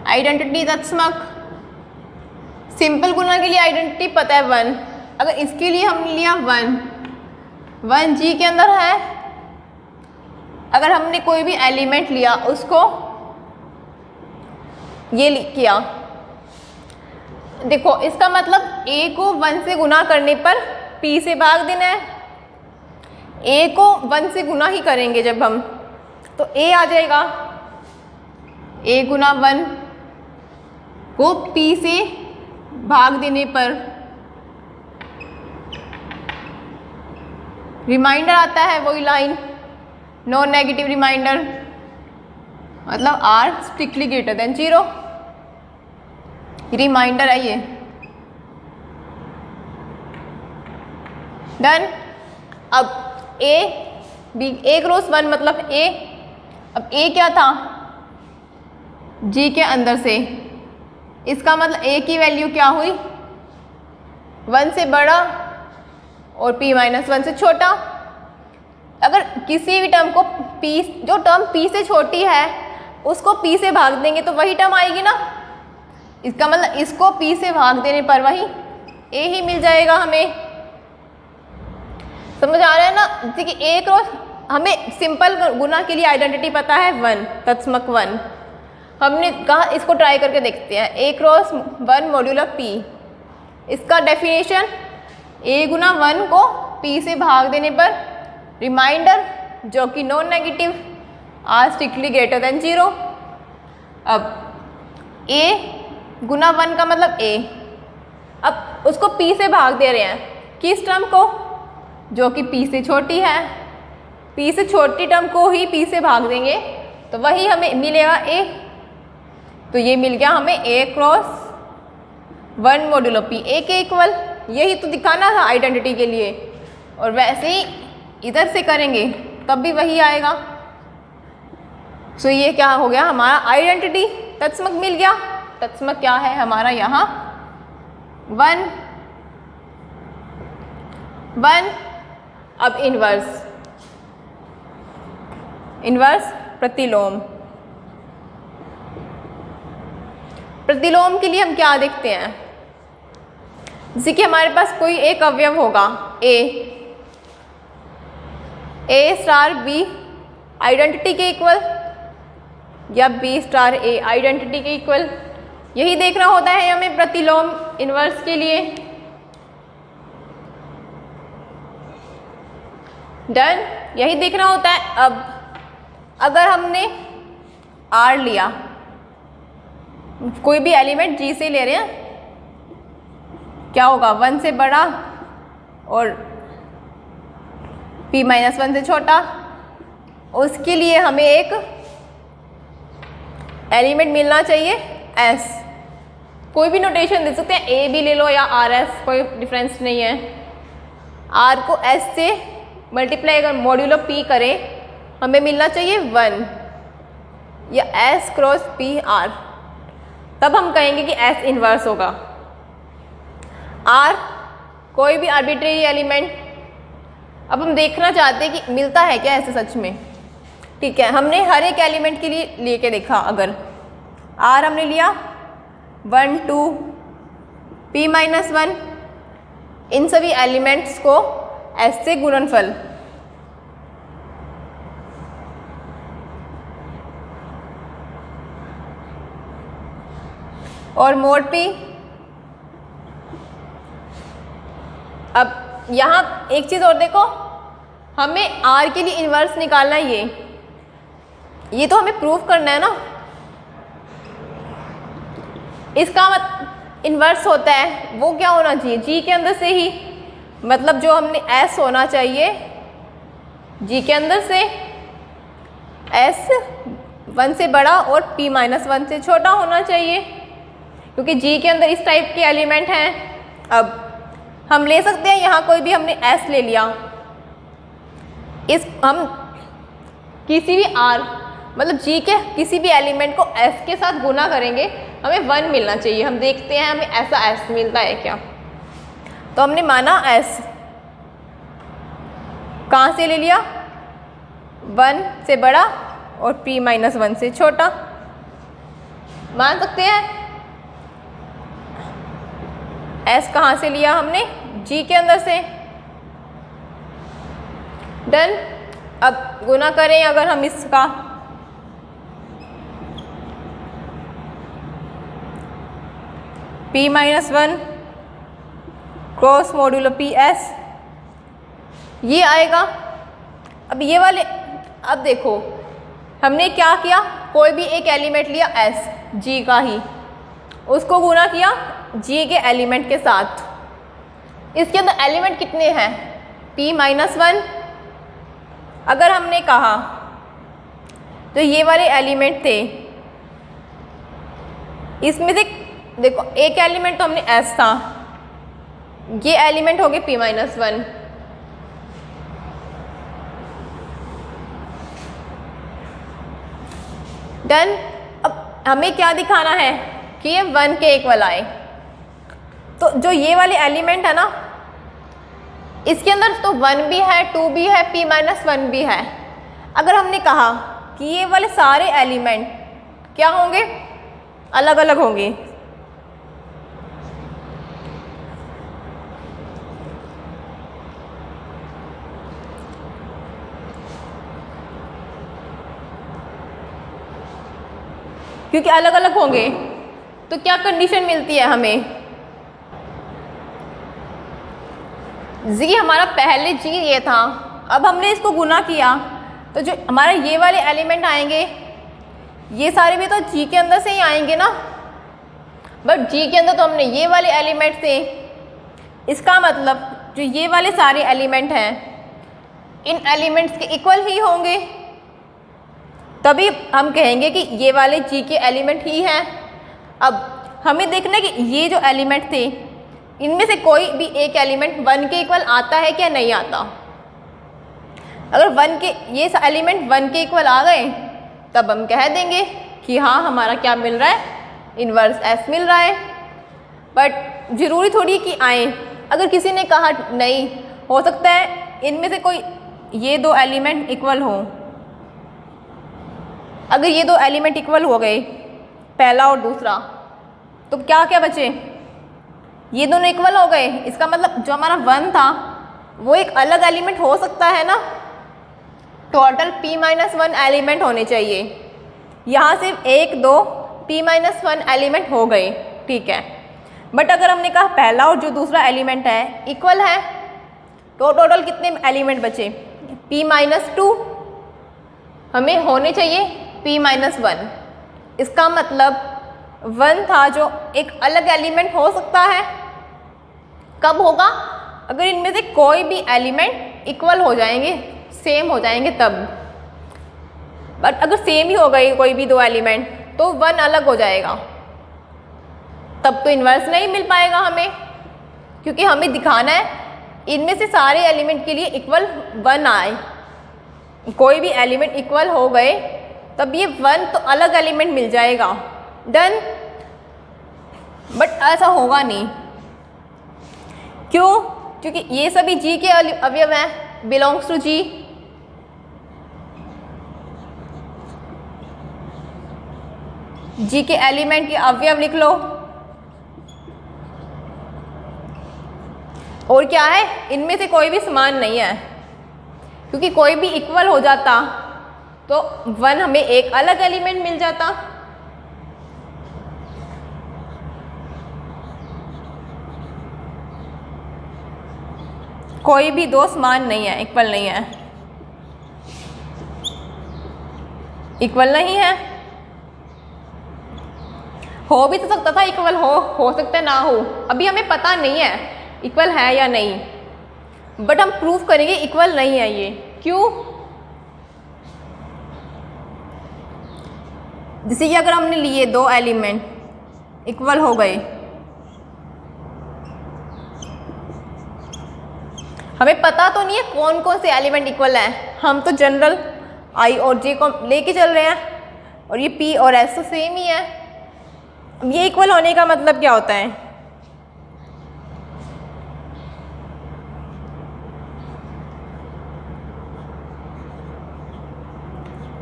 आइडेंटिटी तत्समक, सिंपल गुना के लिए आइडेंटिटी पता है 1, अगर इसके लिए हमने लिया 1 G के अंदर है, अगर हमने कोई भी एलिमेंट लिया उसको ये किया, देखो इसका मतलब A को 1 से गुना करने पर P से भाग देना है, ए को 1 से गुना ही करेंगे जब हम, तो ए आ जाएगा, ए गुना 1 को पी से भाग देने पर रिमाइंडर आता है, वही लाइन नॉन नेगेटिव रिमाइंडर, मतलब are strictly greater than 0, reminder है ये। डन। अब ए बी, ए क्रॉस 1 मतलब ए, अब ए क्या था, जी के अंदर से, इसका मतलब ए की वैल्यू क्या हुई, 1 से बड़ा और p माइनस 1 से छोटा। अगर किसी भी टर्म को p, जो टर्म p से छोटी है उसको p से भाग देंगे तो वही टर्म आएगी ना, इसका मतलब इसको p से भाग देने पर वही a ही मिल जाएगा हमें। समझ आ रहा है ना। देखिए a क्रॉस, हमें सिंपल गुना के लिए आइडेंटिटी पता है 1, तत्समक 1। हमने कहा इसको ट्राई करके देखते हैं, a क्रॉस 1 मॉड्यूलर p, इसका डेफिनेशन a गुना 1 को p से भाग देने पर रिमाइंडर जो कि non negative are strictly greater than 0। अब a गुना 1 का मतलब a, अब उसको p से भाग दे रहे हैं, किस टर्म को, जो कि p से छोटी है, p से छोटी टर्म को ही p से भाग देंगे तो वही हमें मिलेगा a। तो ये मिल गया हमें a cross 1 modulo p a के इक्वल, यही तो दिखाना था आइडेंटिटी के लिए। और वैसे ही इधर से करेंगे तब भी वही आएगा। सो ये क्या हो गया हमारा आइडेंटिटी, तत्समक मिल गया। तत्समक क्या है हमारा यहाँ 1 1। अब इन्वर्स, इन्वर्स प्रतिलोम, प्रतिलोम के लिए हम क्या देखते हैं, जैसे कि हमारे पास कोई एक अवयव होगा a स्टार b आइडेंटिटी के इक्वल या b स्टार a आइडेंटिटी के इक्वल, यही देखना होता है हमें प्रतिलोम इन्वर्स के लिए। डन, यही देखना होता है। अब अगर हमने r लिया, कोई भी एलिमेंट g से ले रहे हैं, क्या होगा 1 से बड़ा और p माइनस 1 से छोटा, उसके लिए हमें एक एलिमेंट मिलना चाहिए s। कोई भी नोटेशन दे सकते हैं, a भी ले लो या rs, कोई डिफरेंस नहीं है। r को s से मल्टीप्लाई अगर मॉड्यूलो p करें हमें मिलना चाहिए 1 या s क्रॉस p r, तब हम कहेंगे कि s इन्वर्स होगा। r कोई भी आर्बिट्रेरी एलिमेंट, अब हम देखना चाहते हैं कि मिलता है क्या ऐसे सच में। ठीक है, हमने हर एक एलिमेंट के लिए लेके देखा, अगर r हमने लिया 1 2 p माइनस 1, इन सभी एलिमेंट्स को s से गुणनफल, और मोड p। अब यहाँ एक चीज़ और देखो, हमें r के लिए इन्वर्स निकालना है, ये तो हमें प्रूफ करना है ना। इसका इन्वर्स होता है वो क्या होना चाहिए, g के अंदर से ही, मतलब जो हमने s होना चाहिए g के अंदर से, s 1 से बड़ा और p माइनस 1 से छोटा होना चाहिए, क्योंकि g के अंदर इस टाइप के एलिमेंट हैं। अब हम ले सकते हैं यहाँ कोई भी, हमने s ले लिया, इस हम किसी भी r मतलब g के किसी भी एलिमेंट को s के साथ गुना करेंगे, हमें 1 मिलना चाहिए। हम देखते हैं हमें ऐसा s मिलता है क्या। तो हमने माना s कहाँ से ले लिया, 1 से बड़ा और p माइनस 1 से छोटा, मान सकते हैं। s कहाँ से लिया हमने, g के अंदर से। डन। अब गुना करें अगर हम इसका, p minus 1 cross modulo p s, ये आएगा अब ये वाले, अब देखो हमने क्या किया, कोई भी एक एलिमेंट लिया एस जी का ही, उसको गुना किया जी के एलिमेंट के साथ। इसके अंदर एलिमेंट कितने हैं, p-1। अगर हमने कहा तो ये वाले एलिमेंट थे, इसमें से देखो एक एलिमेंट तो हमने एस था, ये एलिमेंट हो गए p-1। डन। अब हमें क्या दिखाना है कि ये 1 के इक्वल आए। तो जो ये वाले एलिमेंट है ना, इसके अंदर तो 1 भी है, 2 भी है, p-1 भी है। अगर हमने कहा कि ये वाले सारे एलिमेंट क्या होंगे, अलग अलग होंगे, क्योंकि अलग अलग होंगे तो क्या कंडीशन मिलती है हमें, जी हमारा पहले जी ये था, अब हमने इसको गुना किया तो जो हमारा ये वाले एलिमेंट आएंगे, ये सारे भी तो जी के अंदर से ही आएंगे ना, बट जी के अंदर तो हमने ये वाले एलिमेंट थे। इसका मतलब जो ये वाले सारे एलिमेंट हैं, इन एलिमेंट्स के इक्वल ही होंगे, तभी हम कहेंगे कि ये वाले जी के एलिमेंट ही हैं। अब हमें देखना है कि ये जो एलिमेंट थे, इनमें से कोई भी एक एलिमेंट 1 के इक्वल आता है क्या नहीं आता। अगर 1 के ये एलिमेंट 1 के इक्वल आ गए, तब हम कह देंगे कि हाँ हमारा क्या मिल रहा है, इन्वर्स एस मिल रहा है। बट ज़रूरी थोड़ी कि आए। अगर किसी ने कहा नहीं, हो सकता है इनमें से कोई ये दो एलिमेंट इक्वल हों। अगर ये दो एलिमेंट इक्वल हो गए, पहला और दूसरा, तो क्या क्या बचे, ये दोनों इक्वल हो गए। इसका मतलब जो हमारा 1 था वो एक अलग एलिमेंट हो सकता है ना। टोटल p-1 एलिमेंट होने चाहिए, यहाँ सिर्फ 1 2 p-1 एलिमेंट हो गए, ठीक है। बट अगर हमने कहा पहला और जो दूसरा एलिमेंट है इक्वल है, तो टोटल कितने एलिमेंट बचे, p-2 हमें होने चाहिए p-1। इसका मतलब 1 था जो एक अलग एलिमेंट हो सकता है, कब होगा, अगर इनमें से कोई भी एलिमेंट इक्वल हो जाएंगे, सेम हो जाएंगे तब। बट अगर सेम ही हो गए कोई भी दो एलिमेंट, तो 1 अलग हो जाएगा, तब तो इन्वर्स नहीं मिल पाएगा हमें, क्योंकि हमें दिखाना है इनमें से सारे एलिमेंट के लिए इक्वल 1 आए। कोई भी एलिमेंट इक्वल हो गए तब ये 1 तो अलग एलिमेंट मिल जाएगा। डन। बट ऐसा होगा नहीं, क्यों, क्योंकि ये सभी जी के अवयव हैं, बिलोंग्स टू जी। जी के एलिमेंट के अवयव लिख लो। और क्या है, इनमें से कोई भी समान नहीं है, क्योंकि कोई भी इक्वल हो जाता तो 1 हमें एक अलग एलिमेंट मिल जाता। कोई भी दो समान नहीं है, इक्वल नहीं है, इक्वल नहीं है। हो भी तो सकता था इक्वल, हो सकता है ना हो, अभी हमें पता नहीं है इक्वल है या नहीं, बट हम प्रूफ करेंगे इक्वल नहीं है ये। क्यों, जैसे कि अगर हमने लिए दो एलिमेंट इक्वल हो गए, हमें पता तो नहीं है कौन कौन से एलिमेंट इक्वल हैं, हम तो जनरल आई और जे को लेके चल रहे हैं, और ये पी और एस तो सेम ही है। अब ये इक्वल होने का मतलब क्या होता है,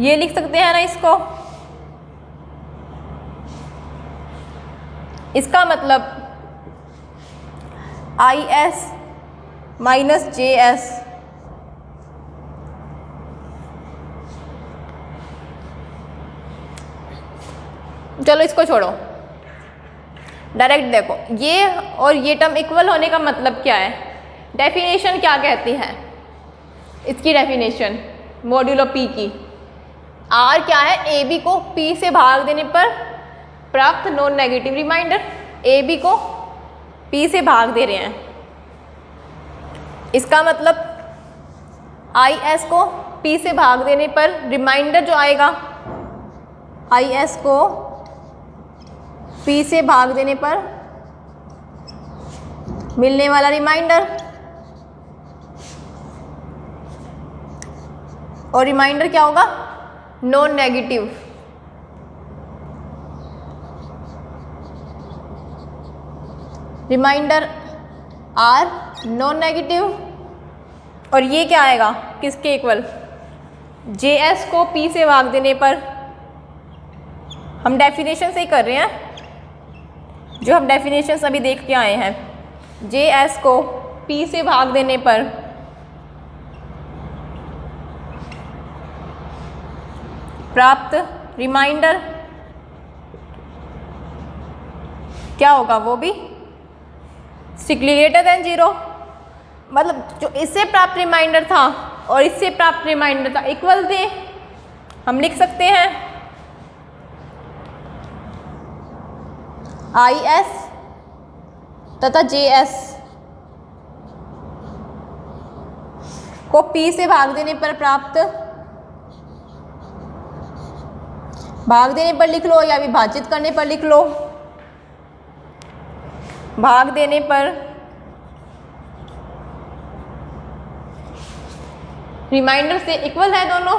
ये लिख सकते हैं ना इसको, इसका मतलब I S minus J S चलो इसको छोड़ो, डायरेक्ट देखो ये और ये टर्म इक्वल होने का मतलब क्या है, डेफिनेशन क्या कहती है इसकी डेफिनेशन। मॉड्यूलो पी की। आर क्या है, ए बी को पी से भाग देने पर प्राप्त non negative reminder. A B को पी से भाग दे रहे हैं, इसका मतलब आई एस को पी से भाग देने पर रिमाइंडर जो आएगा, आई एस को पी से भाग देने पर मिलने वाला रिमाइंडर, और रिमाइंडर क्या होगा, non negative. Reminder are non negative, और ये क्या आएगा, किसके इक्वल, जे एस को पी से भाग देने पर, हम डेफिनेशन से ही कर रहे हैं जो हम डेफिनेशन अभी देख के आए हैं। जे एस को पी से भाग देने पर प्राप्त रिमाइंडर क्या होगा, वो भी स्ट्रिक्टली ग्रेटर देन 0। मतलब जो इससे प्राप्त रिमाइंडर था और इससे प्राप्त रिमाइंडर था इक्वल थे, हम लिख सकते हैं आई एस तथा जे एस को पी से भाग देने पर प्राप्त, भाग देने पर लिख लो या विभाजित करने पर लिख लो, भाग देने पर रिमाइंडर से इक्वल है दोनों,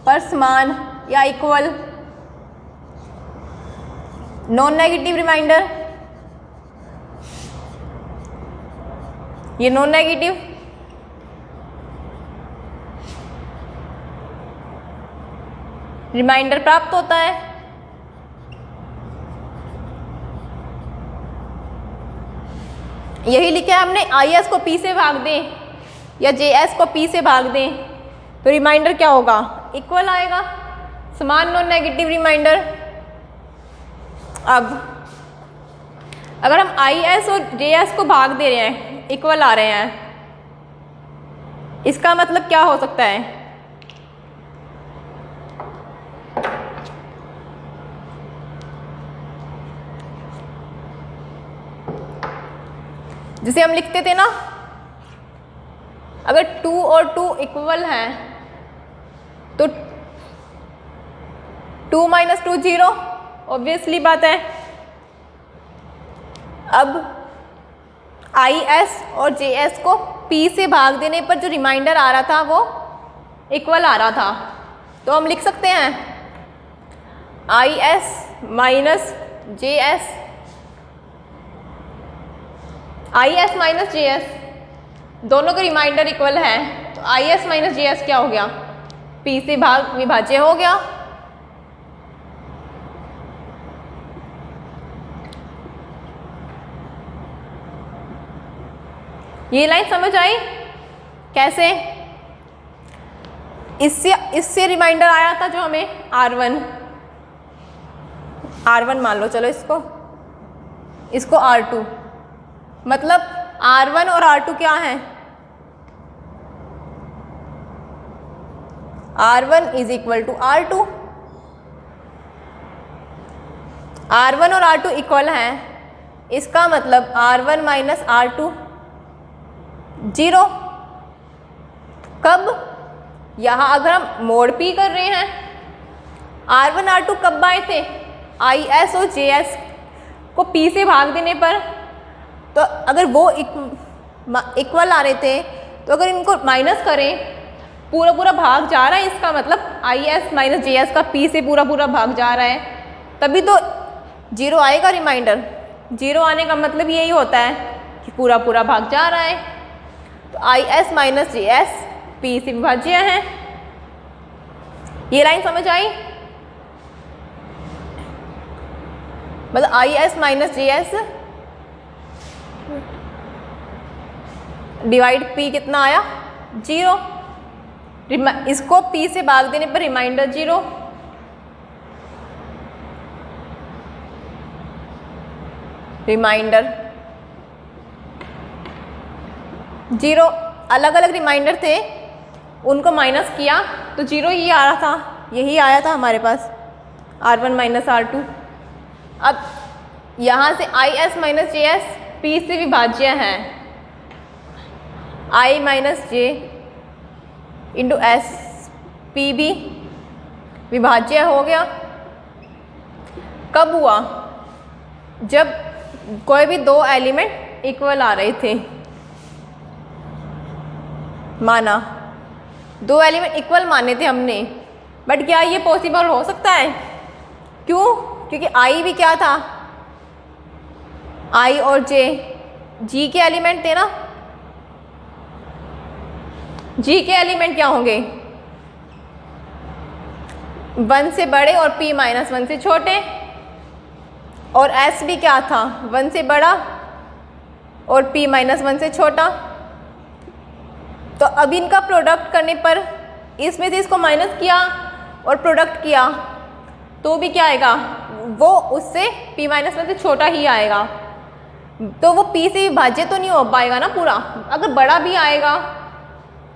पर समान या इक्वल। नॉन नेगेटिव रिमाइंडर, ये नॉन नेगेटिव, रिमाइंडर प्राप्त होता है। यही लिखा है हमने, आई एस को पी से भाग दें या जे एस को पी से भाग दें तो रिमाइंडर क्या होगा, इक्वल आएगा, समान नॉन नेगेटिव रिमाइंडर। अब अगर हम आई एस और जे एस को भाग दे रहे हैं, इक्वल आ रहे हैं, इसका मतलब क्या हो सकता है, जिसे हम लिखते थे ना, अगर 2 और 2 इक्वल हैं तो 2 - 2 0, ऑब्वियसली बात है। अब आई एस और जे एस को पी से भाग देने पर जो रिमाइंडर आ रहा था वो इक्वल आ रहा था, तो हम लिख सकते हैं I S minus J S, I S minus J S, दोनों के रिमाइंडर इक्वल हैं, तो I S minus J S क्या हो गया, पी से भाग विभाज्य हो गया। ये लाइन समझ आई कैसे, इससे रिमाइंडर आया था जो हमें R1 मान लो, चलो इसको R2, मतलब R1 और R2 क्या है, R1 is equal to R2, R1 और R2 इक्वल हैं, इसका मतलब R1 माइनस R2 0। कब, यहाँ अगर हम मोड P कर रहे हैं, R1 R2 कब आए थे, आई एस और जे एस को P से भाग देने पर, तो अगर वो इक्वल आ रहे थे तो अगर इनको माइनस करें, पूरा पूरा भाग जा रहा है, इसका मतलब I S minus J S का पी से पूरा पूरा भाग जा रहा है, तभी तो 0 आएगा रिमाइंडर। 0 आने का मतलब यही होता है कि पूरा पूरा भाग जा रहा है, तो I S minus J S P से विभाज्य है। ये लाइन समझ आई, मतलब I S minus J S divide P कितना आया, 0, इसको पी से भाग देने पर रिमाइंडर 0, रिमाइंडर 0। अलग अलग रिमाइंडर थे, उनको माइनस किया तो 0 ही आ रहा था, यही आया था हमारे पास R1 माइनस R2। अब यहाँ से IS माइनस JS P से विभाज्य है, I minus J into S P भी विभाज्य हो गया। कब हुआ? जब कोई भी दो एलिमेंट इक्वल आ रहे थे, माना दो एलिमेंट इक्वल माने थे हमने, बट क्या ये पॉसिबल हो सकता है? क्यों? क्योंकि I भी क्या था, I और J G के एलिमेंट थे ना। G के एलिमेंट क्या होंगे? 1 से बड़े और P माइनस 1 से छोटे, और S भी क्या था, 1 से बड़ा और P माइनस 1 से छोटा। तो अब इनका प्रोडक्ट करने पर इसमें से इसको माइनस किया और प्रोडक्ट किया तो भी क्या आएगा, वो उससे P माइनस 1 से छोटा ही आएगा। तो वो P से विभाज्य तो नहीं हो पाएगा ना पूरा। अगर बड़ा भी आएगा,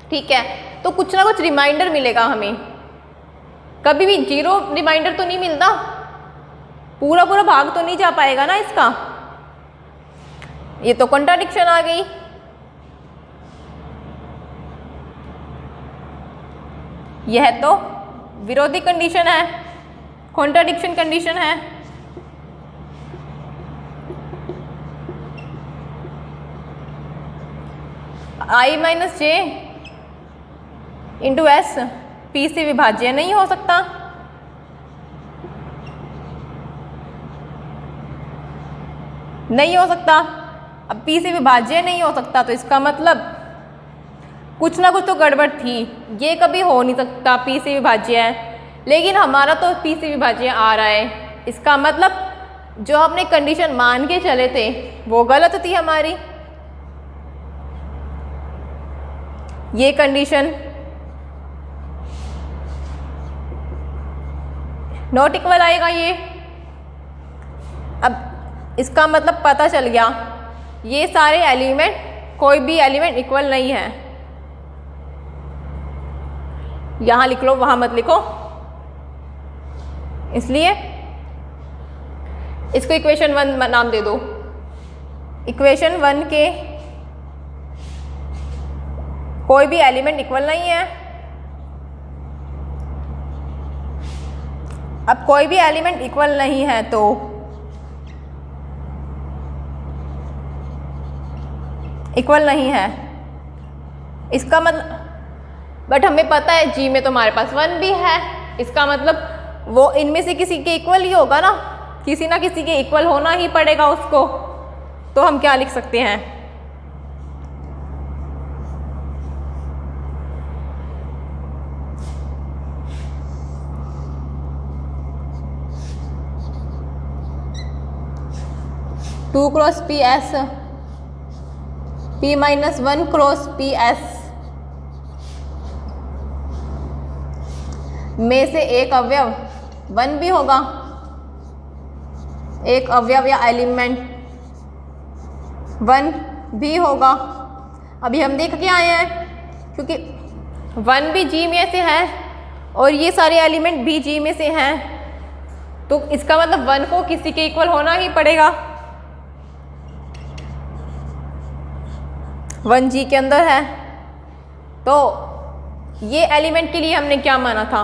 ठीक है, तो कुछ ना कुछ रिमाइंडर मिलेगा हमें। कभी भी 0 रिमाइंडर तो नहीं मिलता, पूरा पूरा भाग तो नहीं जा पाएगा ना इसका। ये तो कॉन्ट्राडिक्शन आ गई। यह तो विरोधी कंडीशन है, कॉन्ट्राडिक्शन कंडीशन है। I minus J into S P से विभाज्य नहीं हो सकता। नहीं हो सकता। अब P से विभाज्य नहीं हो सकता तो इसका मतलब कुछ ना कुछ तो गड़बड़ थी। ये कभी हो नहीं सकता P से विभाज्य है, लेकिन हमारा तो P से विभाज्य आ रहा है। इसका मतलब जो हमने कंडीशन मान के चले थे वो गलत थी हमारी। ये कंडीशन नॉट इक्वल आएगा ये। अब इसका मतलब पता चल गया, ये सारे एलिमेंट, कोई भी एलिमेंट इक्वल नहीं है। यहां लिख लो, वहां मत लिखो। इसलिए इसको इक्वेशन 1 नाम दे दो। इक्वेशन 1 के कोई भी एलिमेंट इक्वल नहीं है। अब कोई भी एलिमेंट इक्वल नहीं है तो इक्वल नहीं है, इसका मतलब, बट हमें पता है G में तो हमारे पास 1 भी है। इसका मतलब वो इनमें से किसी के इक्वल ही होगा ना, किसी ना किसी के इक्वल होना ही पड़ेगा उसको। तो हम क्या लिख सकते हैं, two cross P S P minus 1 cross P S में से एक अवयव 1 भी होगा, एक अवयव या एलिमेंट 1 भी होगा। अभी हम देख के आए हैं, क्योंकि 1 भी G में से है और ये सारे एलिमेंट भी G में से हैं, तो इसका मतलब 1 को किसी के इक्वल होना ही पड़ेगा। 1 G के अंदर है, तो ये एलिमेंट के लिए हमने क्या माना था,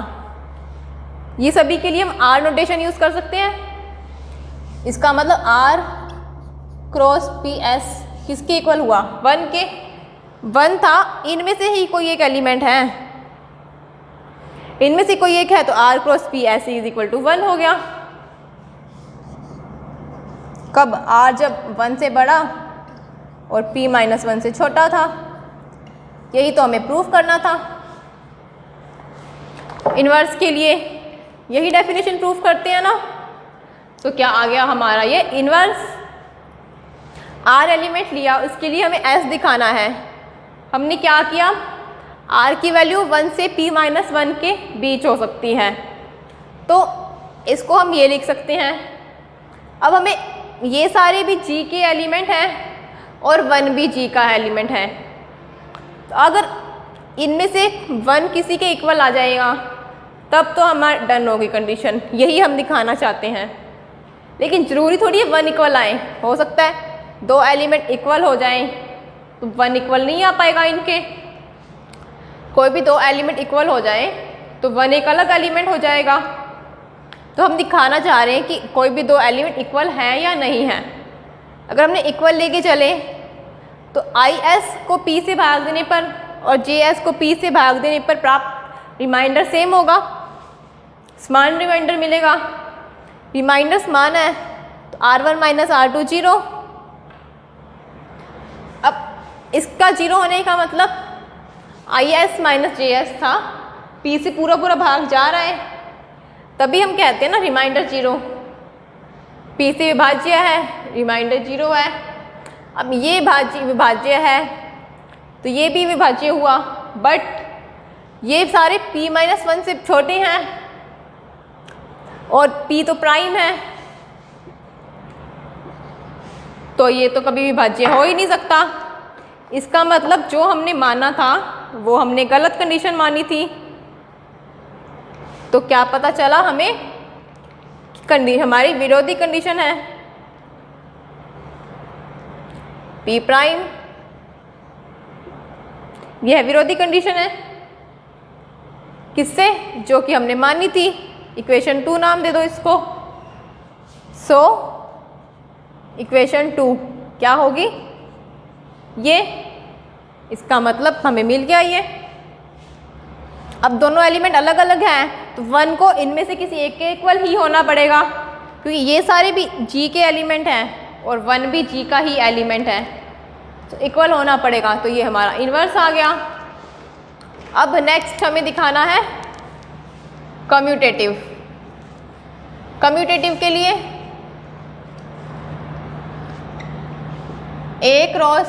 ये सभी के लिए हम R नोटेशन यूज कर सकते हैं। इसका मतलब R क्रॉस पी एस किसके इक्वल हुआ, 1 के। 1 था, इनमें से ही कोई एक एलिमेंट है, इनमें से कोई एक है, तो R cross P S is equal to 1 हो गया। कब? R जब 1 से बड़ा और P माइनस 1 से छोटा था। यही तो हमें प्रूफ करना था। इनवर्स के लिए यही डेफिनेशन प्रूफ करते हैं ना। तो क्या आ गया हमारा ये इनवर्स। R एलिमेंट लिया, उसके लिए हमें S दिखाना है। हमने क्या किया, R की वैल्यू 1 से P माइनस 1 के बीच हो सकती है, तो इसको हम ये लिख सकते हैं। अब हमें ये सारे भी G के एलिमेंट हैं और 1 भी G का एलिमेंट है, तो अगर इनमें से 1 किसी के इक्वल आ जाएगा तब तो हमारा डन होगी कंडीशन, यही हम दिखाना चाहते हैं। लेकिन ज़रूरी थोड़ी है 1 इक्वल आए, हो सकता है 2 एलिमेंट इक्वल हो जाएं तो 1 इक्वल नहीं आ पाएगा इनके। कोई भी 2 एलिमेंट इक्वल हो जाए तो 1 एक अलग एलिमेंट हो जाएगा। तो हम दिखाना चाह रहे हैं कि कोई भी 2 एलिमेंट इक्वल हैं या नहीं हैं। अगर हमने इक्वल लेके चले तो IS को P से भाग देने पर और JS को P से भाग देने पर प्राप्त रिमाइंडर सेम होगा, समान रिमाइंडर मिलेगा। रिमाइंडर समान है तो R1 माइनस R2 0। अब इसका 0 होने का मतलब IS माइनस JS था, P से पूरा पूरा भाग जा रहा है, तभी हम कहते हैं ना रिमाइंडर 0। P से विभाज्य है, रिमाइंडर 0 है। अब ये विभाज्य है तो ये भी विभाज्य हुआ, बट ये सारे P माइनस 1 से छोटे हैं और P तो प्राइम है, तो ये तो कभी विभाज्य हो ही नहीं सकता। इसका मतलब जो हमने माना था वो हमने गलत कंडीशन मानी थी। तो क्या पता चला हमें, हमारी विरोधी कंडीशन है P प्राइम, यह विरोधी कंडीशन है किससे, जो कि हमने मानी थी। इक्वेशन 2 नाम दे दो इसको। सो इक्वेशन 2 क्या होगी, ये, इसका मतलब हमें मिल गया ये। अब दोनों एलिमेंट अलग अलग हैं तो 1 को इनमें से किसी एक के इक्वल ही होना पड़ेगा, क्योंकि ये सारे भी G के एलिमेंट हैं और 1 भी G का ही एलिमेंट है, तो इक्वल होना पड़ेगा। तो ये हमारा इन्वर्स आ गया। अब नेक्स्ट हमें दिखाना है कम्यूटेटिव। कम्यूटेटिव के लिए A cross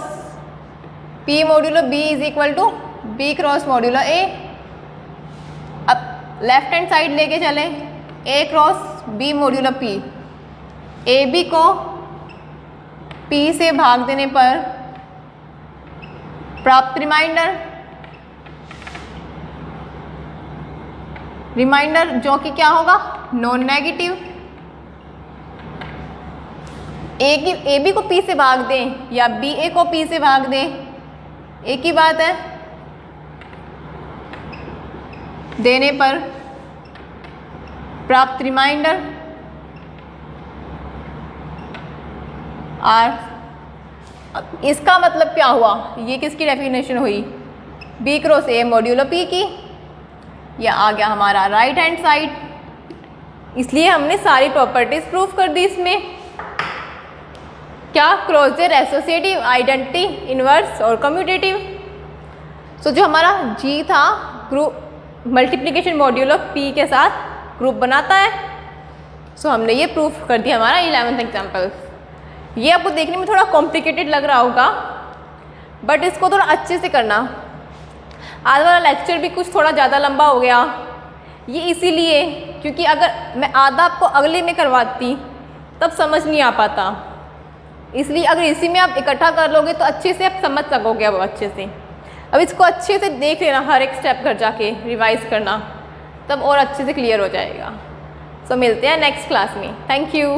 P modulo B is equal to B cross modulo A। अब लेफ्ट हैंड साइड लेके चलें, A cross B modulo P। AB को P से भाग देने पर प्राप्त रिमाइंडर जो कि क्या होगा, नॉन नेगेटिव। AB को P से भाग दें या BA को P से भाग दें, एक ही बात है। देने पर प्राप्त रिमाइंडर R। अब इसका मतलब क्या हुआ, ये किसकी डेफिनेशन हुई, B cross A modulo P की। यह आ गया हमारा राइट हैंड साइड, इसलिए हमने सारी प्रॉपर्टीज प्रूफ कर दी इसमें। क्या, क्लोजर, एसोसिएटिव, आइडेंटिटी, इन्वर्स और कम्यूटेटिव। सो जो हमारा G था ग्रुप मल्टीप्लिकेशन मॉड्यूलो P के साथ ग्रुप बनाता है। सो हमने ये प्रूफ कर दिया हमारा 11th एग्जाम्पल। ये आपको देखने में थोड़ा कॉम्प्लिकेटेड लग रहा होगा, बट इसको थोड़ा अच्छे से करना। आज वाला लेक्चर भी कुछ थोड़ा ज़्यादा लंबा हो गया, ये इसीलिए क्योंकि अगर मैं आधा आपको अगले में करवाती तब समझ नहीं आ पाता, इसलिए अगर इसी में आप इकट्ठा कर लोगे तो अच्छे से आप समझ सकोगे। अब अच्छे से अब इसको अच्छे से देख लेना, हर एक स्टेप घर जाके रिवाइज करना, तब और अच्छे से क्लियर हो जाएगा। सो मिलते हैं नेक्स्ट क्लास में। Thank you.